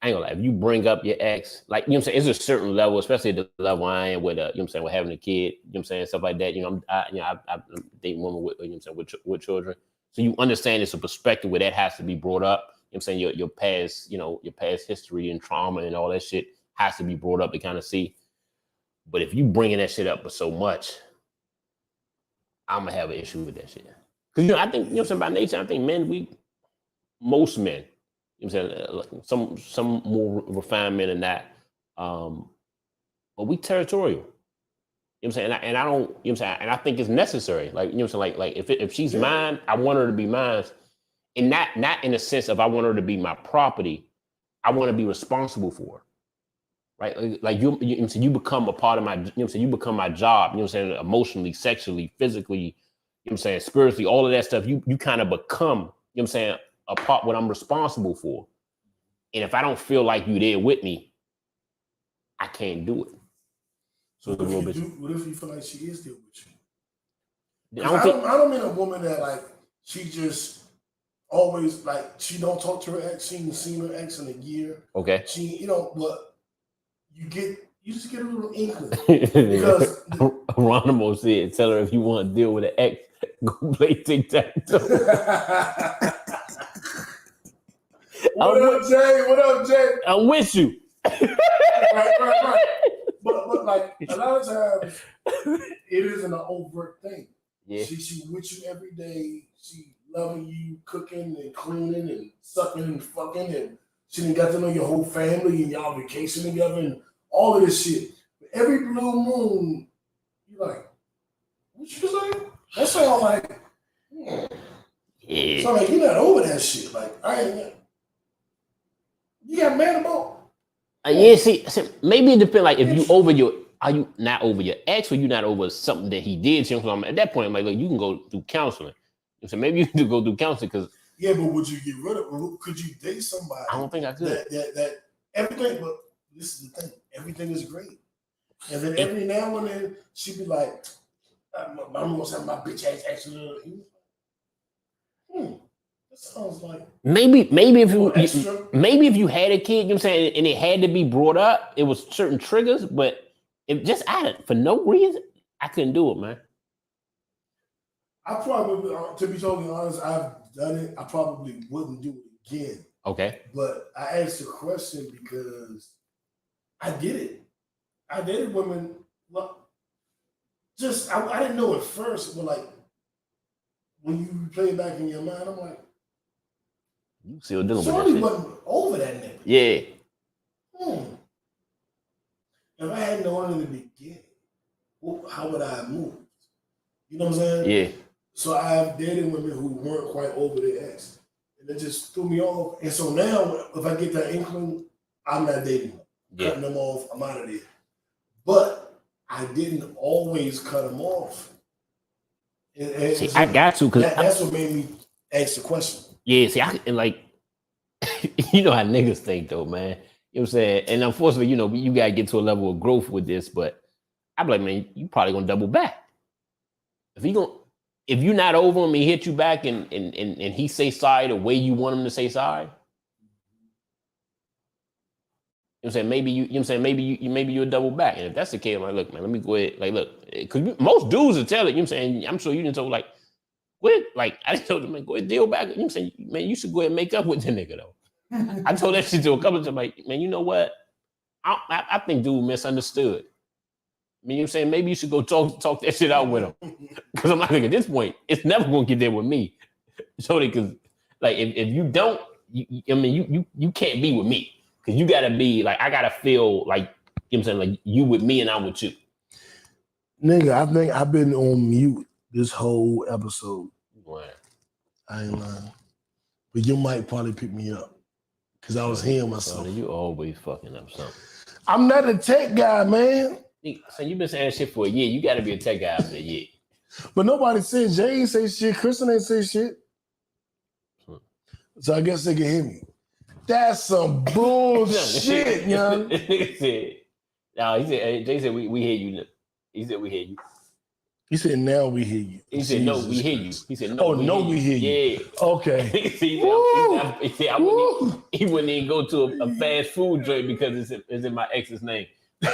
I ain't gonna lie. If you bring up your ex, like, you know what I'm saying, it's a certain level, especially the level I am with, you know what I'm saying, with having a kid, you know what I'm saying, stuff like that. You know, I'm dating women with, you know what I'm saying, with children. So you understand it's a perspective where that has to be brought up. You know what I'm saying, your past, you know, your past history and trauma and all that shit has to be brought up to kind of see. But if you bringing that shit up for so much, I'm gonna have an issue with that shit. Because, you know, I think, you know what I'm saying, by nature, I think most men, you know what I'm saying, some more refined men than that, but we territorial. You know what I'm saying? And I don't, you know what I'm saying, and I think it's necessary. Like, you know what I'm saying, like if she's mine, I want her to be mine. And not in the sense of I want her to be my property. I want to be responsible for her. Right? Like you know what I'm saying, you become a part of my, you know what I'm saying, you become my job, you know what I'm saying, emotionally, sexually, physically, you know what I'm saying, spiritually, all of that stuff, you kind of become, you know what I'm saying, a part what I'm responsible for. And if I don't feel like you there with me, I can't do it. So it's a little bit. What if you feel like she is there with you? I don't mean a woman that like she just always like she don't talk to her ex. She ain't seen her ex in a year. Okay. She, you know, but you just get a little inkling because Geronimo said, "Tell her if you want to deal with an ex, go play tic-tac-toe." What up, Jay? I'm with you. Right. But like a lot of times, it isn't an overt thing. Yeah. She with you every day. She loving you, cooking and cleaning and sucking and fucking, and she done got to know your whole family and y'all vacation together and all of this shit. But every blue moon, you're like, what you saying? That sound like, Yeah. So like you're not over that shit. Like I ain't. You got mad about? Yeah, see, maybe it depends. Like, if you over are you not over your ex, or you not over something that he did? So at that point, I'm like, look, you can go do counseling. So maybe you need to go do counseling because. Yeah, but would you get rid of? Could you date somebody? I don't think I could. That everything. But this is the thing. Everything is great. And then every now and then she'd be like, my mom was having my bitch ass actually. That sounds like maybe if extra. maybe if you had a kid, you know what I'm saying, and it had to be brought up, it was certain triggers, but if just added for no reason, I couldn't do it, man. I probably, to be totally honest, I've done it. I probably wouldn't do it again. Okay. But I asked the question because I did it. I dated women. Well, just I didn't know at first, but like when you play it back in your mind, I'm like, You still dealing with that Shorty shit. wasn't over that nigga. Yeah. If I had known in the beginning, how would I have moved? You know what I'm saying? Yeah. So I've dated women who weren't quite over their ex. And it just threw me off. And so now, if I get that inkling, I'm not dating them. Yeah. Cutting them off, I'm out of there. But I didn't always cut them off. And See, so I got to, because that's what made me ask the question. yeah, see, and like, you know how niggas think though, man. You know what I'm saying? And unfortunately, you know, you gotta get to a level of growth with this, but I'm like, man, you probably gonna double back. If you're not over him, he hit you back and he say sorry the way you want him to say sorry. You know what I'm saying? Maybe you know what I'm saying, maybe you'll double back. And if that's the case, I'm like, look, man, let me go ahead. Like, look, because most dudes will tell it, you know what I'm saying? I'm sure you didn't tell like, go ahead, like I told him, man, go ahead, deal back. You know what I'm saying? Man, you should go ahead and make up with the nigga though. I told that shit to a couple of times, like, man, you know what? I think dude misunderstood. I mean, you know what I'm saying? Maybe you should go talk that shit out with him. Because I'm like, at this point, it's never gonna get there with me. So because like if you don't, you can't be with me. Because you gotta be like, I gotta feel like, you know what I'm saying, like you with me and I'm with you. Nigga, I think I've been on mute this whole episode. Wow. I ain't lying. But your mic probably picked me up. Because I was hearing myself. So you always fucking up something. I'm not a tech guy, man. So you've been saying shit for a year. You got to be a tech guy for a year. But nobody said Jay ain't say shit. Kristen ain't say shit. So I guess they can hear me. That's some bullshit, young. Nigga said, no, he said, Jay said, we hear you. He said, we hear you. He said, now we hear you. He said, no, we hear you. He said, no, we hear you. Yeah. Okay. He said, he wouldn't even go to a fast food joint because it's in my ex's name. So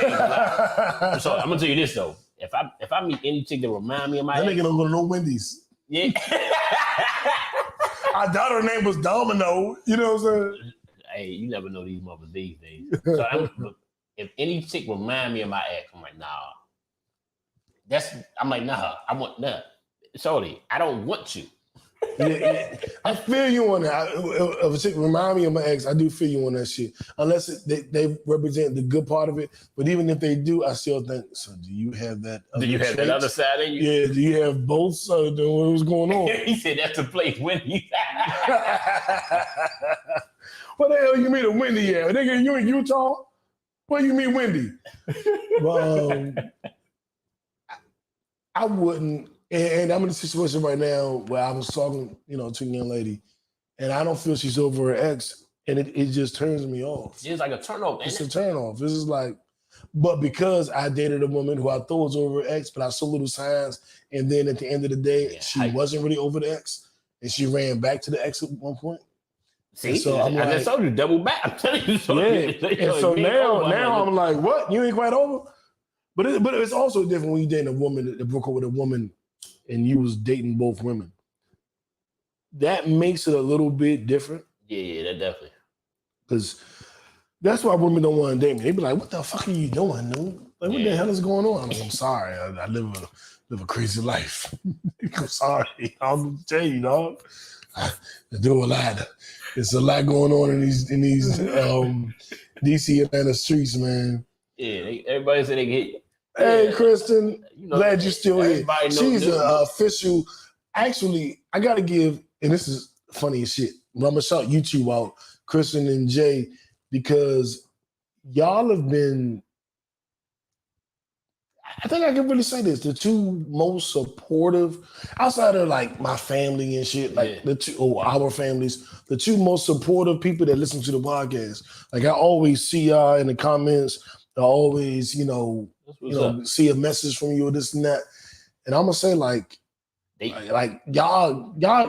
I'm gonna tell you this though. If I meet any chick that remind me of my that ex, nigga don't go to no Wendy's. Yeah. I thought her name was Domino. You know what I'm saying? Hey, you never know these mothers these days. So if any chick remind me of my ex, I'm like, nah. I'm like, nah. I want nah. Shorty, I don't want you. Yeah. I feel you on that. If a chick remind me of my ex, I do feel you on that shit. Unless they represent the good part of it. But even if they do, I still think, so do you have that Do you have that other side in you? Yeah, do you have both sides of what's going on? He said that's the place Wendy. What the hell you mean a Wendy at? Nigga, you in Utah? What do you mean Wendy? Well, I wouldn't. And I'm in a situation right now where I was talking, to a young lady, and I don't feel she's over her ex, and it just turns me off. It's like a turn off. It's a turn off. This is like, but because I dated a woman who I thought was over her ex, but I saw little signs, and then at the end of the day, she wasn't really over the ex, and she ran back to the ex at one point. See, and so I'm I like, just told you, double back. I'm telling you. And so now I'm like, what? You ain't quite over? But it's also different when you dating a woman that broke up with a woman and you was dating both women. That makes it a little bit different. Yeah, that definitely. Because that's why women don't want to date me. They be like, what the fuck are you doing, dude? Like, what the hell is going on? I'm like, I'm sorry. I live a crazy life. I'm sorry. I'll tell you, dog. I do a lot. There's a lot going on in these DC Atlanta streets, man. Yeah, everybody said they get. Hey, Kristen, glad you're still here. She's an official. Actually, I got to give, and this is funny as shit, but I'm going to shout you two out, Kristen and Jay, because y'all have been, I think I can really say this, the two most supportive, outside of like my family and shit, like our families, the two most supportive people that listen to the podcast. Like I always see y'all in the comments, to always, That's what's up. see a message from you or this and that. And I'm gonna say like y'all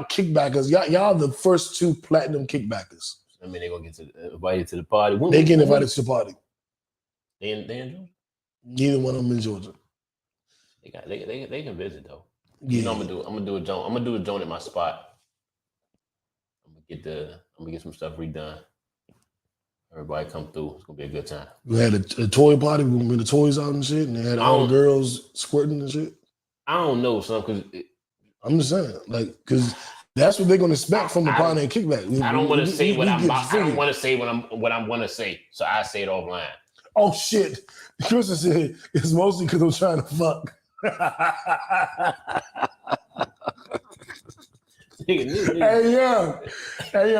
kickbackers, y'all the first 2 platinum kickbackers. I mean, they're gonna get invited to the party. They get invited to the party. They in Georgia? Neither one of them in Georgia. They can visit though. Yeah. You know, I'm gonna do a joint. I'm gonna do a joint at my spot. I'm gonna get some stuff redone. Everybody come through. It's gonna be a good time. We had a toy party. We bring the toys out and shit, and they had all the girls squirting and shit. I don't know, son, because I'm just saying, like, because that's what they're gonna expect from the party and kickback. I don't want to say what I'm. I don't want to say what I'm going to say, so I say it offline. Oh shit! Kristen said it's mostly because I'm trying to fuck. Hey, yeah.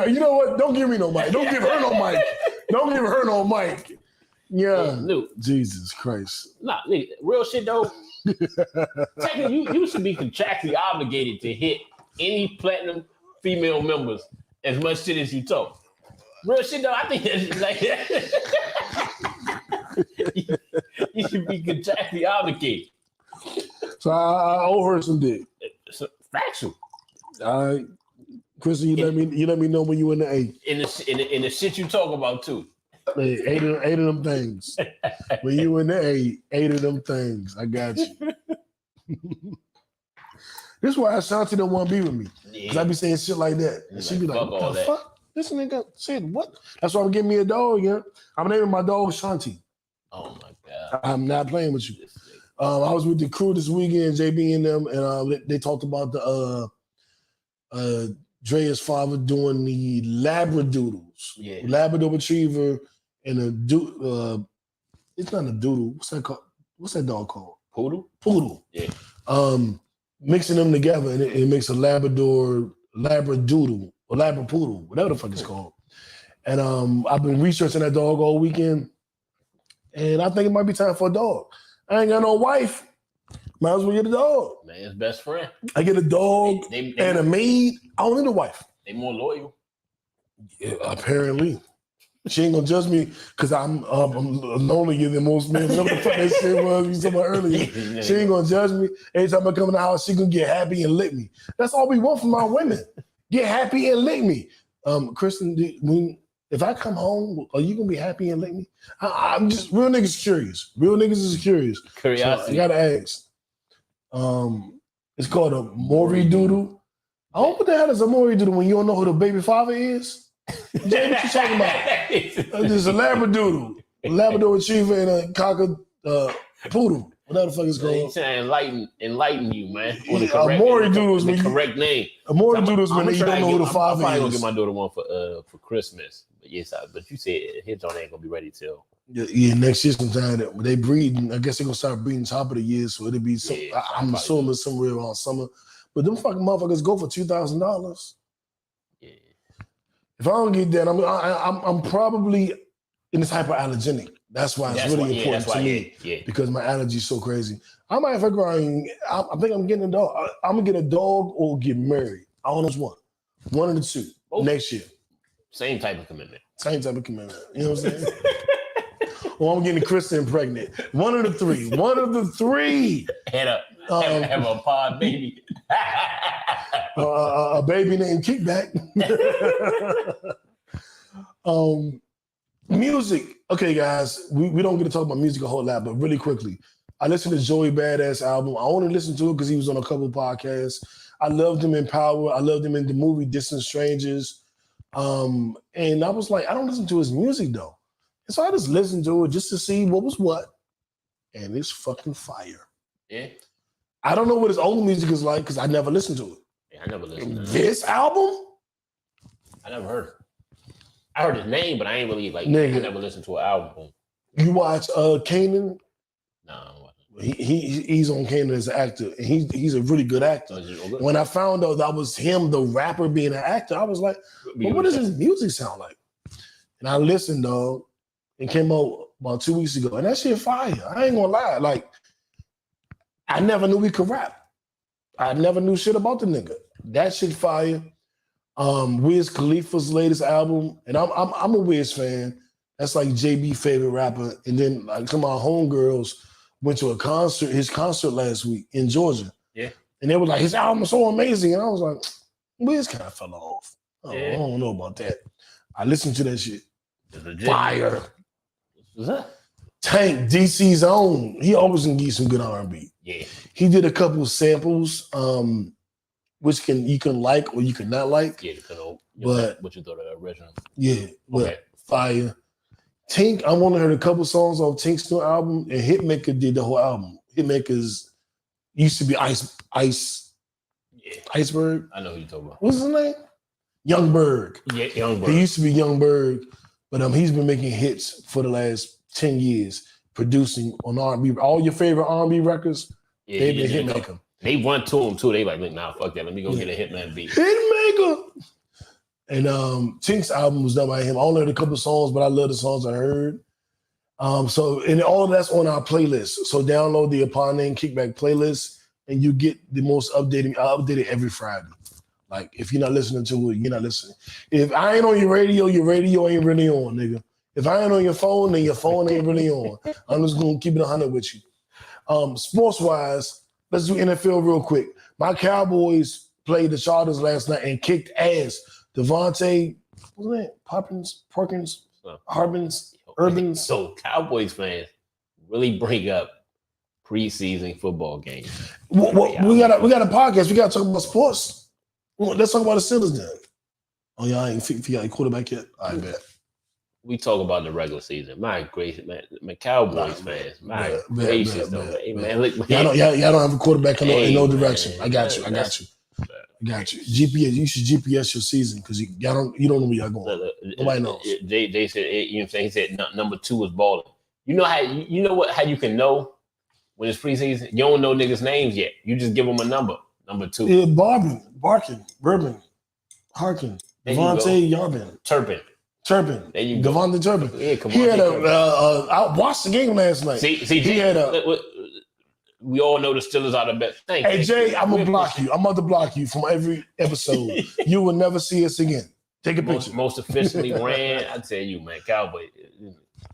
You know what? Don't give me no mic. Don't give her no mic. Don't give her no mic. Yeah. Jesus Christ. Nah, nigga, real shit though. Technically, you should be contractually obligated to hit any platinum female members as much shit as you talk. Real shit though, I think that's like you should be contractually obligated. So I owe her some dick. It's factual. All right, Kristen, you let me know when you in the 8. In the shit you talk about too. Hey, 8 of them things. When you in the 8 of them things. I got you. This is why Ashanti don't want to be with me. Because I be saying shit like that. And she be like, what the fuck? This nigga said what? That's why I'm getting me a dog, yeah. I'm naming my dog Shanti. Oh my God. I'm not playing with you. I was with the crew this weekend, JB and them, and they talked about the Drea's father doing the Labradoodles. Yeah. Labrador Retriever and it's not a doodle. What's that called? What's that dog called? Poodle. Yeah. Mixing them together and it makes a Labradoodle or Labrapoodle, whatever the fuck it's called. And I've been researching that dog all weekend, and I think it might be time for a dog. I ain't got no wife. Might as well get a dog. Man's best friend. I get a dog and a maid. I don't need a wife. They more loyal. Yeah, apparently. She ain't gonna judge me because I'm lonelier than most men. Whatever the fuck that shit was you talking about earlier. She ain't gonna judge me. Every time I come in the house, she gonna get happy and lick me. That's all we want from our women. Get happy and lick me. Kristen, if I come home, are you gonna be happy and lick me? I'm just real niggas curious. Real niggas is curious. Curiosity. So I gotta ask. It's called a Maury Doodle. I don't know what the hell is a Maury Doodle when you don't know who the baby father is. Jay, what you talking about? There's a Labradoodle, a Labrador Retriever, and a Cocker Poodle. Whatever the fuck it's called. He's trying to enlighten you, man. A Maury Doodle is the correct name. A Maury Doodle is when you don't know who the father is. I'm probably gonna get my daughter one for Christmas. But yes, but you said his on ain't gonna be ready till. Yeah, next year sometime they breeding. I guess they're gonna start breeding top of the year, so it'll be some. Yeah, I'm assuming somewhere around summer. But them fucking motherfuckers go for $2,000. Yeah. If I don't get that, I'm probably in this hyperallergenic. That's why it's really important to me because my allergy is so crazy. I might figure out. I think I'm getting a dog. I'm gonna get a dog or get married. I don't know which one. One of the two next year. Same type of commitment. Same type of commitment. You know what I'm saying? Or I'm getting Kristen pregnant. One of the three. One of the three. Head up. Have a pod baby. A baby named Kickback. Music. Okay, guys, we don't get to talk about music a whole lot, but really quickly, I listened to Joey Badass album. I only listened to it because he was on a couple of podcasts. I loved him in Power. I loved him in the movie Distant Strangers. And I was like, I don't listen to his music though. And so I just listened to it just to see what was what. And it's fucking fire. Yeah. I don't know what his old music is like because I never listened to it. Yeah, I never listened to it. This album? I never heard it. I heard his name, but I ain't really like. Nigga. I never listened to an album. You watch Kanan? No. He's on Kanan as an actor, and he's a really good actor. When I found out that was him, the rapper, being an actor, I was like, well, what does his music sound like? And I listened, dog. It came out about 2 weeks ago, and that shit fire. I ain't gonna lie. Like, I never knew we could rap. I never knew shit about the nigga. That shit fire. Wiz Khalifa's latest album, and I'm a Wiz fan. That's like JB favorite rapper. And then like some of our homegirls went to his concert last week in Georgia. Yeah. And they were like, his album is so amazing. And I was like, well, it's kind of fell off. I don't know about that. I listened to that shit. Fire. What's that? Tank, DC's own. He always can give some good R&B. Yeah. He did a couple of samples, which you can like or you can not like. Yeah, but what you thought of the original? Yeah, but fire. Tink, I only heard a couple songs off Tink's new album, and Hitmaker did the whole album. Hitmaker's used to be Iceberg. I know who you're talking about. What's his name? Youngberg. Yeah, Youngberg. He used to be Youngberg, but he's been making hits for the last 10 years, producing on R&B. All your favorite R&B records, they've been Hitmaker. They run to him too. They like, nah, fuck that. Let me go get a Hitman beat. Hitmaker. And Tink's album was done by him. I only heard a couple songs, but I love the songs I heard. And all of that's on our playlist. So download the Upon Name Kickback playlist, and you get the most updated. I update it every Friday. Like if you're not listening to it, you're not listening. If I ain't on your radio ain't really on, nigga. If I ain't on your phone, then your phone ain't really on. I'm just gonna keep it 100 with you. Sports wise, let's do NFL real quick. My Cowboys played the Chargers last night and kicked ass. Devontae, what's that? Perkins, Urbans. So Cowboys fans really bring up preseason football games. We got a podcast. We got to talk about sports. Let's talk about the Steelers then. Oh, y'all ain't figured out a quarterback yet? I bet. We talk about the regular season. My gracious, man. Cowboys fans. My gracious, though. Hey, man, look, man. Y'all don't have a quarterback in no direction. I got you. GPS. You should GPS your season because you don't know where y'all going. Nobody knows. Jay said, you know what I'm saying? He said number 2 is balling. You know how you can know when it's preseason? You don't know niggas' names yet. You just give them a number. Number 2. Yeah, Barkin, Bourbon, Harkin, Devontae Yarbin, Turpin. There you go. Devontae Turpin. Yeah, come on. He had I watched the game last night. See, he had we all know the Steelers are the best. Hey, Jay, I'm going to block you. I'm about to block you from every episode. You will never see us again. Take a picture. Most efficiently ran. I tell you, man, Cowboy.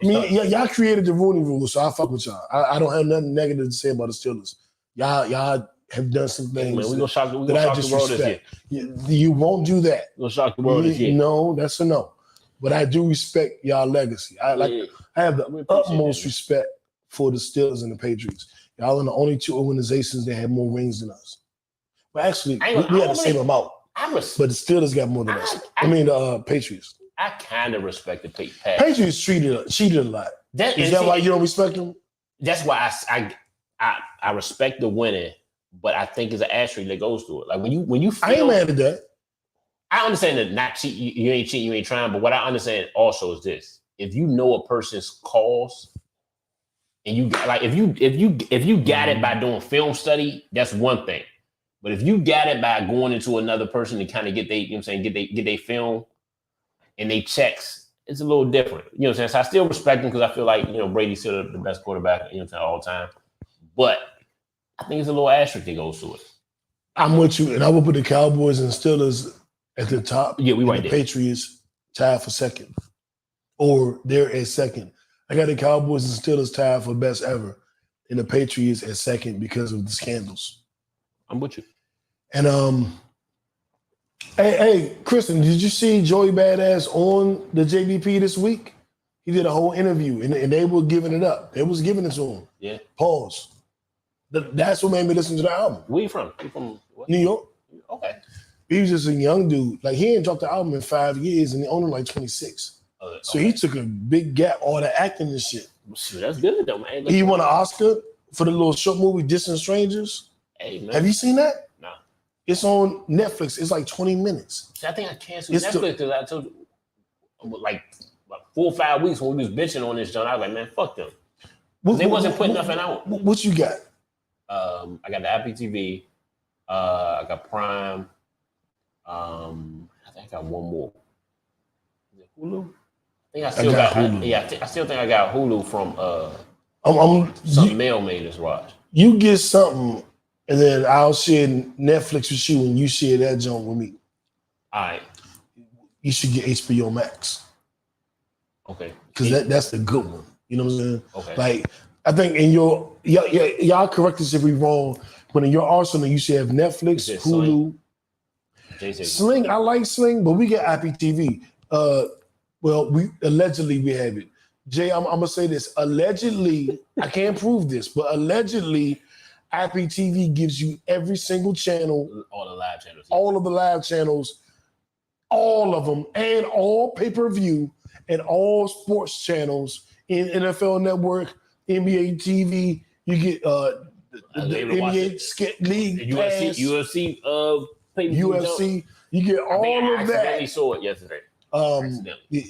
I mean, y'all created the Rooney Rule, so I fuck with y'all. I don't have nothing negative to say about the Steelers. Y'all have done some things. Man, we gonna shock the world this year. You won't do that. We're gonna shock the world this year. No, that's a no. But I do respect y'all legacy. I have the utmost respect for the Steelers and the Patriots. Y'all are the only 2 organizations that have more rings than us. But actually, we had the same amount. But the Steelers got more than us. I mean, the Patriots. I kind of respect the Patriots cheated a lot. Is that why you don't respect them? That's why I respect the winning, but I think it's an asterisk that goes to it. Like when you feel, I ain't mad at that. I understand that not cheat, you ain't cheating, you ain't trying. But what I understand also is this: if you know a person's cause, and you like if you got it by doing film study, that's one thing. But if you got it by going into another person to kind of get they, get they film and they checks, it's a little different. You know what I'm saying? So I still respect him because I feel like, Brady's still the best quarterback, all time. But I think it's a little asterisk that goes to it. I'm with you, and I will put the Cowboys and Steelers at the top. Yeah, we right the there. Patriots tied for second, or they're at second. I got the Cowboys and Steelers tied for best ever, and the Patriots at second because of the scandals. I'm with you. And hey, Kristen, did you see Joey Badass on the JBP this week? He did a whole interview, and they were giving it up. They was giving it to him. Yeah. Pause. That's what made me listen to the album. Where you from? You from what? New York. Okay. He was just a young dude. Like, he ain't dropped the album in 5 years, and he only like 26. So he took a big gap, all the acting and shit. That's good though, man. He won an Oscar for the little short movie Distant Strangers. Hey, man. Have you seen that? No. It's on Netflix. It's like 20 minutes. I think I canceled Netflix because I told you, like 4 or 5 weeks when we was bitching on this, John. I was like, man, fuck them. They wasn't putting nothing out. What you got? I got the Apple TV. I got Prime. I think I got one more. Is it Hulu? I think I still got Hulu. I still think I got Hulu from something Mel made us watch. You get something, and then I'll share Netflix with you, and you share that joint with me. All right. You should get HBO Max. Okay. Because that's the good one. You know what I'm saying? Okay. Like, I think in y'all correct us if we wrong, but in your arsenal, you should have Netflix, said Hulu. Sling. Sling, I like Sling, but we get IPTV. Well, we allegedly we have it. Jay, I'm gonna say this. Allegedly, I can't prove this, but allegedly, IPTV gives you every single channel, All the live channels. all of the live channels, all of them, and all pay-per-view and all sports channels in NFL Network, NBA TV. You get the NBA League Pass, UFC, UFC. You get all I of that. accidentally saw it yesterday.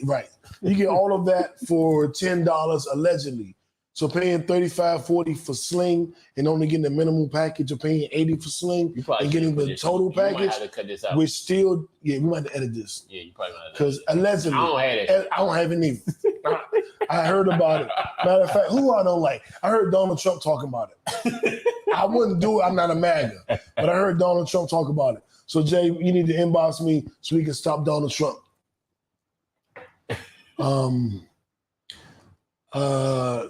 Right. You get all of that for $10 allegedly. So paying $35, $40 for Sling and only getting the minimum package, or paying $80 for Sling and getting the total package. You might have to cut this out. We're still, we might have to edit this. Yeah, you probably might have to. Because allegedly, I don't have that. I don't have it either. I heard about it. Matter of fact, who I don't like? I heard Donald Trump talking about it. I wouldn't do it. I'm not a MAGA, but I heard Donald Trump talk about it. So Jay, you need to inbox me so we can stop Donald Trump.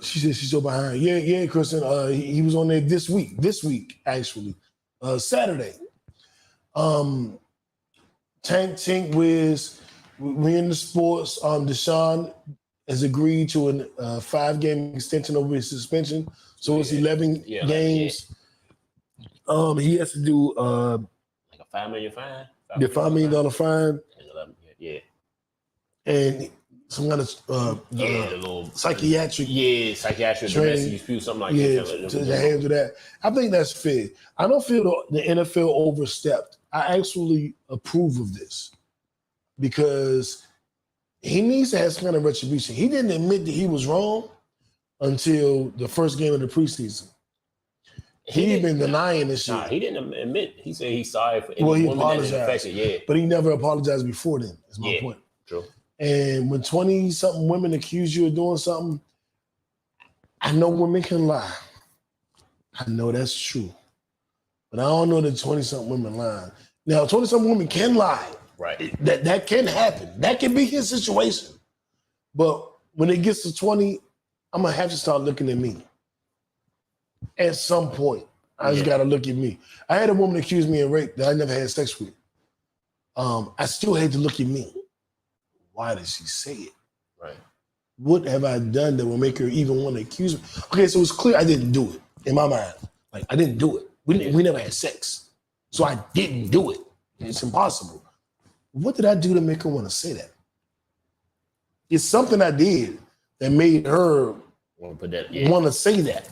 She said she's so behind. Yeah, Kristen. He was on there this week actually, Saturday. Tink Wiz, we in the sports. Deshaun has agreed to a 5-game extension over his suspension, so it's 11 games. He has to do like a $5 million fine. The $5 million fine. Yeah. And some kind of the little psychiatric psychiatric training. domestic dispute, something like that. To handle that. I think that's fair. I don't feel the NFL overstepped. I actually approve of this because he needs to have some kind of retribution. He didn't admit that he was wrong until the first game of the preseason. He's been denying this shit. Nah, he didn't admit. He said he's sorry for any he woman that is affected. But he never apologized before then, is my point. True. And when 20-something women accuse you of doing something, I know women can lie. I know that's true. But I don't know that 20-something women lie. Now, 20-something women can lie. Right. That can happen. That can be his situation. But when it gets to 20, I'm going to have to start looking at me. At some point, I just got to look at me. I had a woman accuse me of rape that I never had sex with. I still had to look at me. Why did she say it? Right. What have I done that will make her even want to accuse me? Okay, so it's clear I didn't do it in my mind. Like, I didn't do it. We never had sex. So I didn't do it. It's impossible. What did I do to make her want to say that? It's something I did that made her want to say that,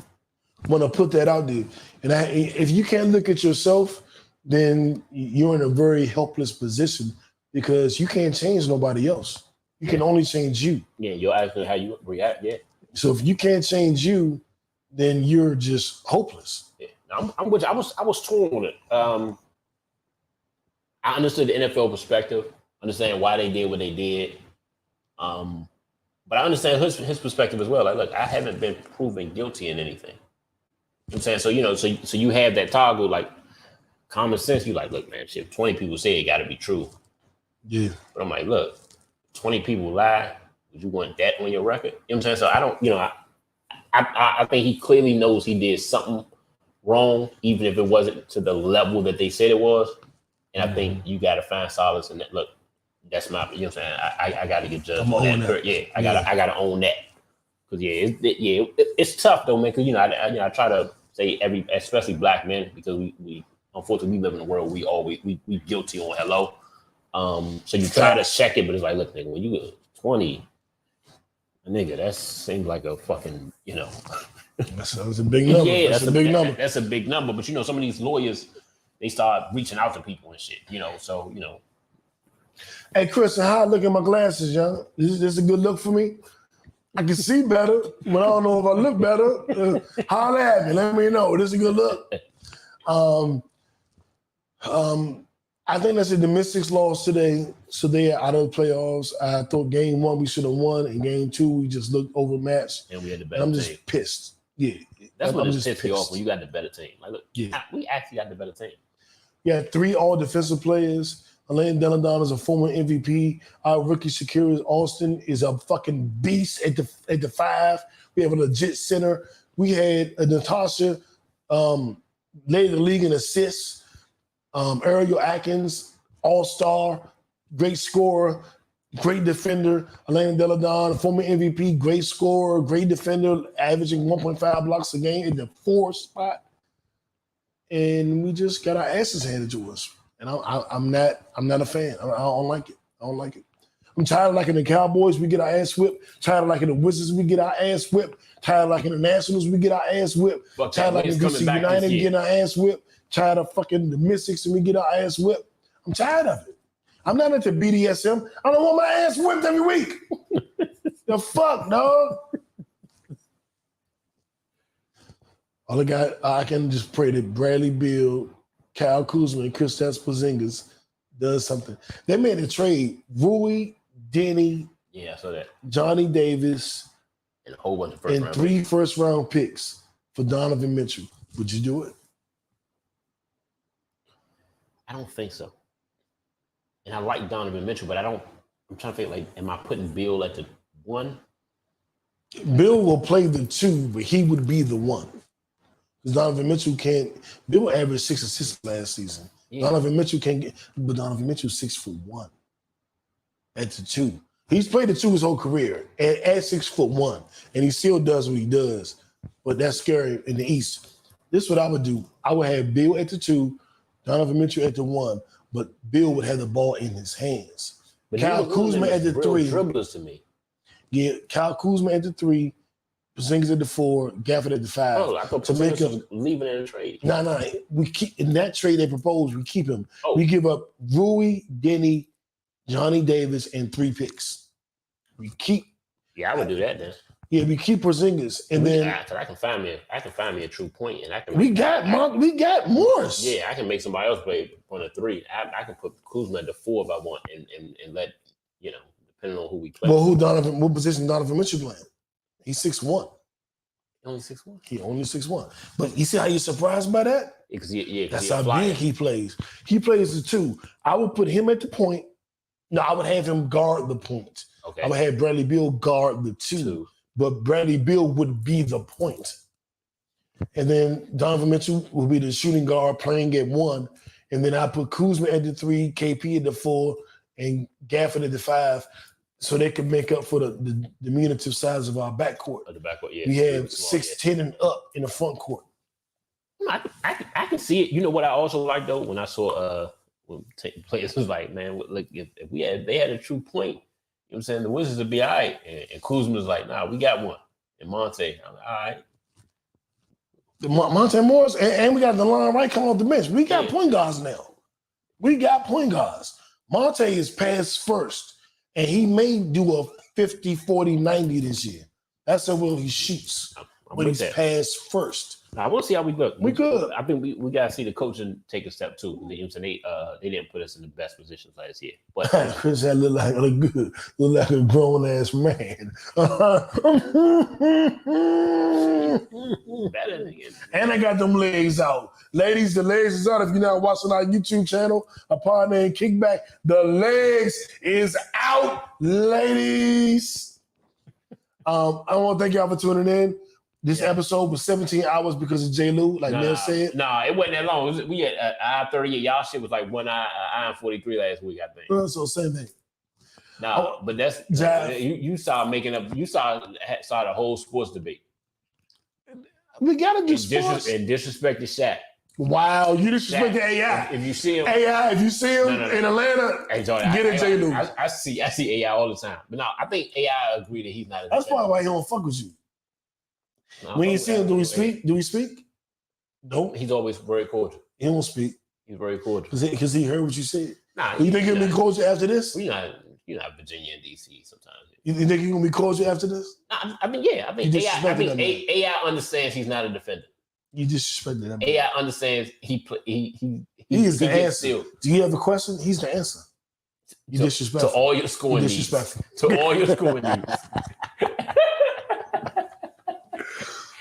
want to put that out there. And if you can't look at yourself, then you're in a very helpless position because you can't change nobody else. You can only change you. Yeah, you're asking how you react. Yeah. So if you can't change you, then you're just hopeless. Yeah. I'm with you. I was torn on it. I understood the NFL perspective, understand why they did what they did. But I understand his perspective as well. Like, look, I haven't been proven guilty in anything. You know what I'm saying? So, you know, so you have that toggle, like common sense. You like, look, man, shit, 20 people say it got to be true. Yeah. But I'm like, look, 20 people lie. Would you want that on your record? You know what I'm saying? So I don't, you know, I think he clearly knows he did something wrong, even if it wasn't to the level that they said it was. And I think you got to find solace in that. Look, that's my, you know what I'm saying? I got to get judged on that. Yeah, I got to own that. Because it's tough though, man. Because I try to say especially black men, because we unfortunately we live in a world we guilty on hello. So you try to check it, but it's like, look, nigga, when you get 20, nigga, that seems like a fucking, you know. That's a big number. Yeah, that's a big number. That's a big number. But you know, some of these lawyers, they start reaching out to people and shit, you know. So, you know. Hey, Chris, how I look at my glasses, young? Is this a good look for me? I can see better, but I don't know if I look better. Holler at me. Let me know. This is a good look. I think that's it. The Mystics lost today, so they are out of the playoffs. I thought game 1 we should have won, and game 2 we just looked overmatched. And we had the better team. I'm team. just pissed. Yeah. That's what just pisses you off when you got the better team. Like, look, we actually got the better team. Yeah, 3 all defensive players. Elaine Deladon is a former MVP. Our rookie Shakira Austin is a fucking beast at the 5. We have a legit center. We had Natasha led the league in assists. Ariel Atkins, all-star, great scorer, great defender. Elaine Deladon, former MVP, great scorer, great defender, averaging 1.5 blocks a game in the 4th spot. And we just got our asses handed to us. And I'm not a fan. I don't like it. I don't like it. I'm tired of liking the Cowboys, we get our ass whipped. Tired of liking the Wizards, we get our ass whipped. Tired of liking the Nationals, we get our ass whipped. Tired of liking DC United, we get our ass whipped. Tired of fucking the Mystics, and we get our ass whipped. I'm tired of it. I'm not into BDSM. I don't want my ass whipped every week. The fuck, dog? All I can just pray that Bradley Beal, Kyle Kuzma, and Kristaps Porzingis does something. They made a trade. Rui, Denny, yeah, I saw that. Johnny Davis, and a whole bunch of first round 3 picks. first-round picks for Donovan Mitchell. Would you do it? I don't think so. And I like Donovan Mitchell, but I'm trying to think, like, am I putting Bill at the 1? Bill will play the 2, but he would be the 1. Because Donovan Mitchell can't. Bill averaged 6 assists last season. Yeah. Donovan Mitchell can't get, but Donovan Mitchell's 6'1" at the 2. He's played the 2 his whole career at 6'1", and he still does what he does. But that's scary in the East. This is what I would do. I would have Bill at the 2, Donovan Mitchell at the 1, but Bill would have the ball in his hands. But Kyle Kuzma at the 3. Dribblers to me. Yeah, Kyle Kuzma at the 3, Porzingis at the 4, Gafford at the 5. Oh, I thought Porzingis was leaving in a trade. No. We keep in that trade they proposed. We keep him. Oh. We give up Rui, Denny, Johnny Davis, and 3 picks. We keep. Yeah, I would do that then. Yeah, we keep Porzingis, and then I can find me a true point, and I can. We got Morris. Yeah, I can make somebody else play on a 3. I can put Kuzma at the 4 if I want, and let depending on who we play. Well, what position Donovan Mitchell playing? He's 6'1". Only 6'1". He only 6'1". But you see how you're surprised by that? That's how big he plays. He plays the 2. I would put him at the point. No, I would have him guard the point. Okay. I would have Bradley Beal guard the 2. But Bradley Beal would be the point. And then Donovan Mitchell would be the shooting guard playing at 1. And then I put Kuzma at the 3, KP at the 4, and Gafford at the 5, so they could make up for the diminutive size of our backcourt. The backcourt, yeah. We have 6'10" and up in the front court. I can see it. You know what I also like though, when I saw when players was like, man, look, if they had a true point, you know what I'm saying, the Wizards would be all right. And Kuzma's like, nah, we got one. And Monte, I'm like, all right. Monte Morris, and we got the line right coming off the bench. We got point guards now. We got point guards. Monte is pass first, and he may do a 50, 40, 90 this year. That's how well he shoots. But he's pass first. Now, I want to see how we look. We good. I think we got to see the coaching take a step too. You know what I'm saying? They didn't put us in the best positions last year. But Chris had look like a grown ass man. And I got them legs out. Ladies, the legs is out. If you're not watching our YouTube channel, a partner in Kickback, the legs is out, ladies. I want to thank y'all for tuning in. This episode was 17 hours because of J Lew, like Neil said. Nah, it wasn't that long. We had hour 38. Y'all shit was like 1 hour and 43 last week, I think. So same thing. Nah, but that's you saw making up. You saw the whole sports debate. We gotta do sports and disrespected Shaq. Wow, you disrespected AI. If you see him, in Atlanta, get a J Lew. I see AI all the time. But no, I think AI agree that he's not. That's probably why he don't fuck with you. No, when you see him, do we speak? Do we speak? Nope. He's always very cordial. He won't speak. He's very cordial. Because he heard what you said. Nah, you think he'll be cordial after this? You're not Virginia and DC sometimes. You think he's gonna be cordial after this? Nah, I mean, yeah. I think AI understands he's not a defender. You disrespected him. AI understands he is the answer. Do you have a question? He's the answer. You disrespectful. To all your scoring needs. Disrespectful. To all your scoring needs.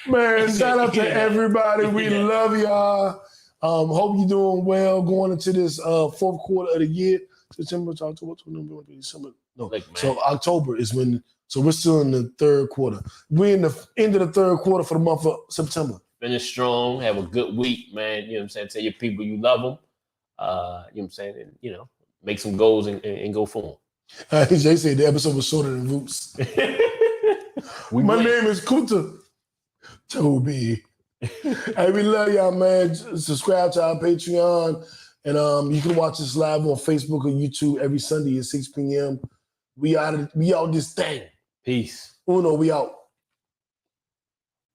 Man, shout out to everybody. We love y'all. Hope you're doing well going into this fourth quarter of the year. September, October, November, December. No, Like, so October is when. So we're still in the third quarter. We're in the end of the third quarter for the month of September. Finish strong. Have a good week, man. You know what I'm saying? Tell your people you love them. You know what I'm saying? And, you know, make some goals and go for them. Jay said the episode was shorter than Roots. My name is Kunta Toby. Hey, we love y'all, man. Subscribe to our Patreon. And you can watch us live on Facebook or YouTube every Sunday at 6 p.m. We out this thing. Peace. Uno, we out.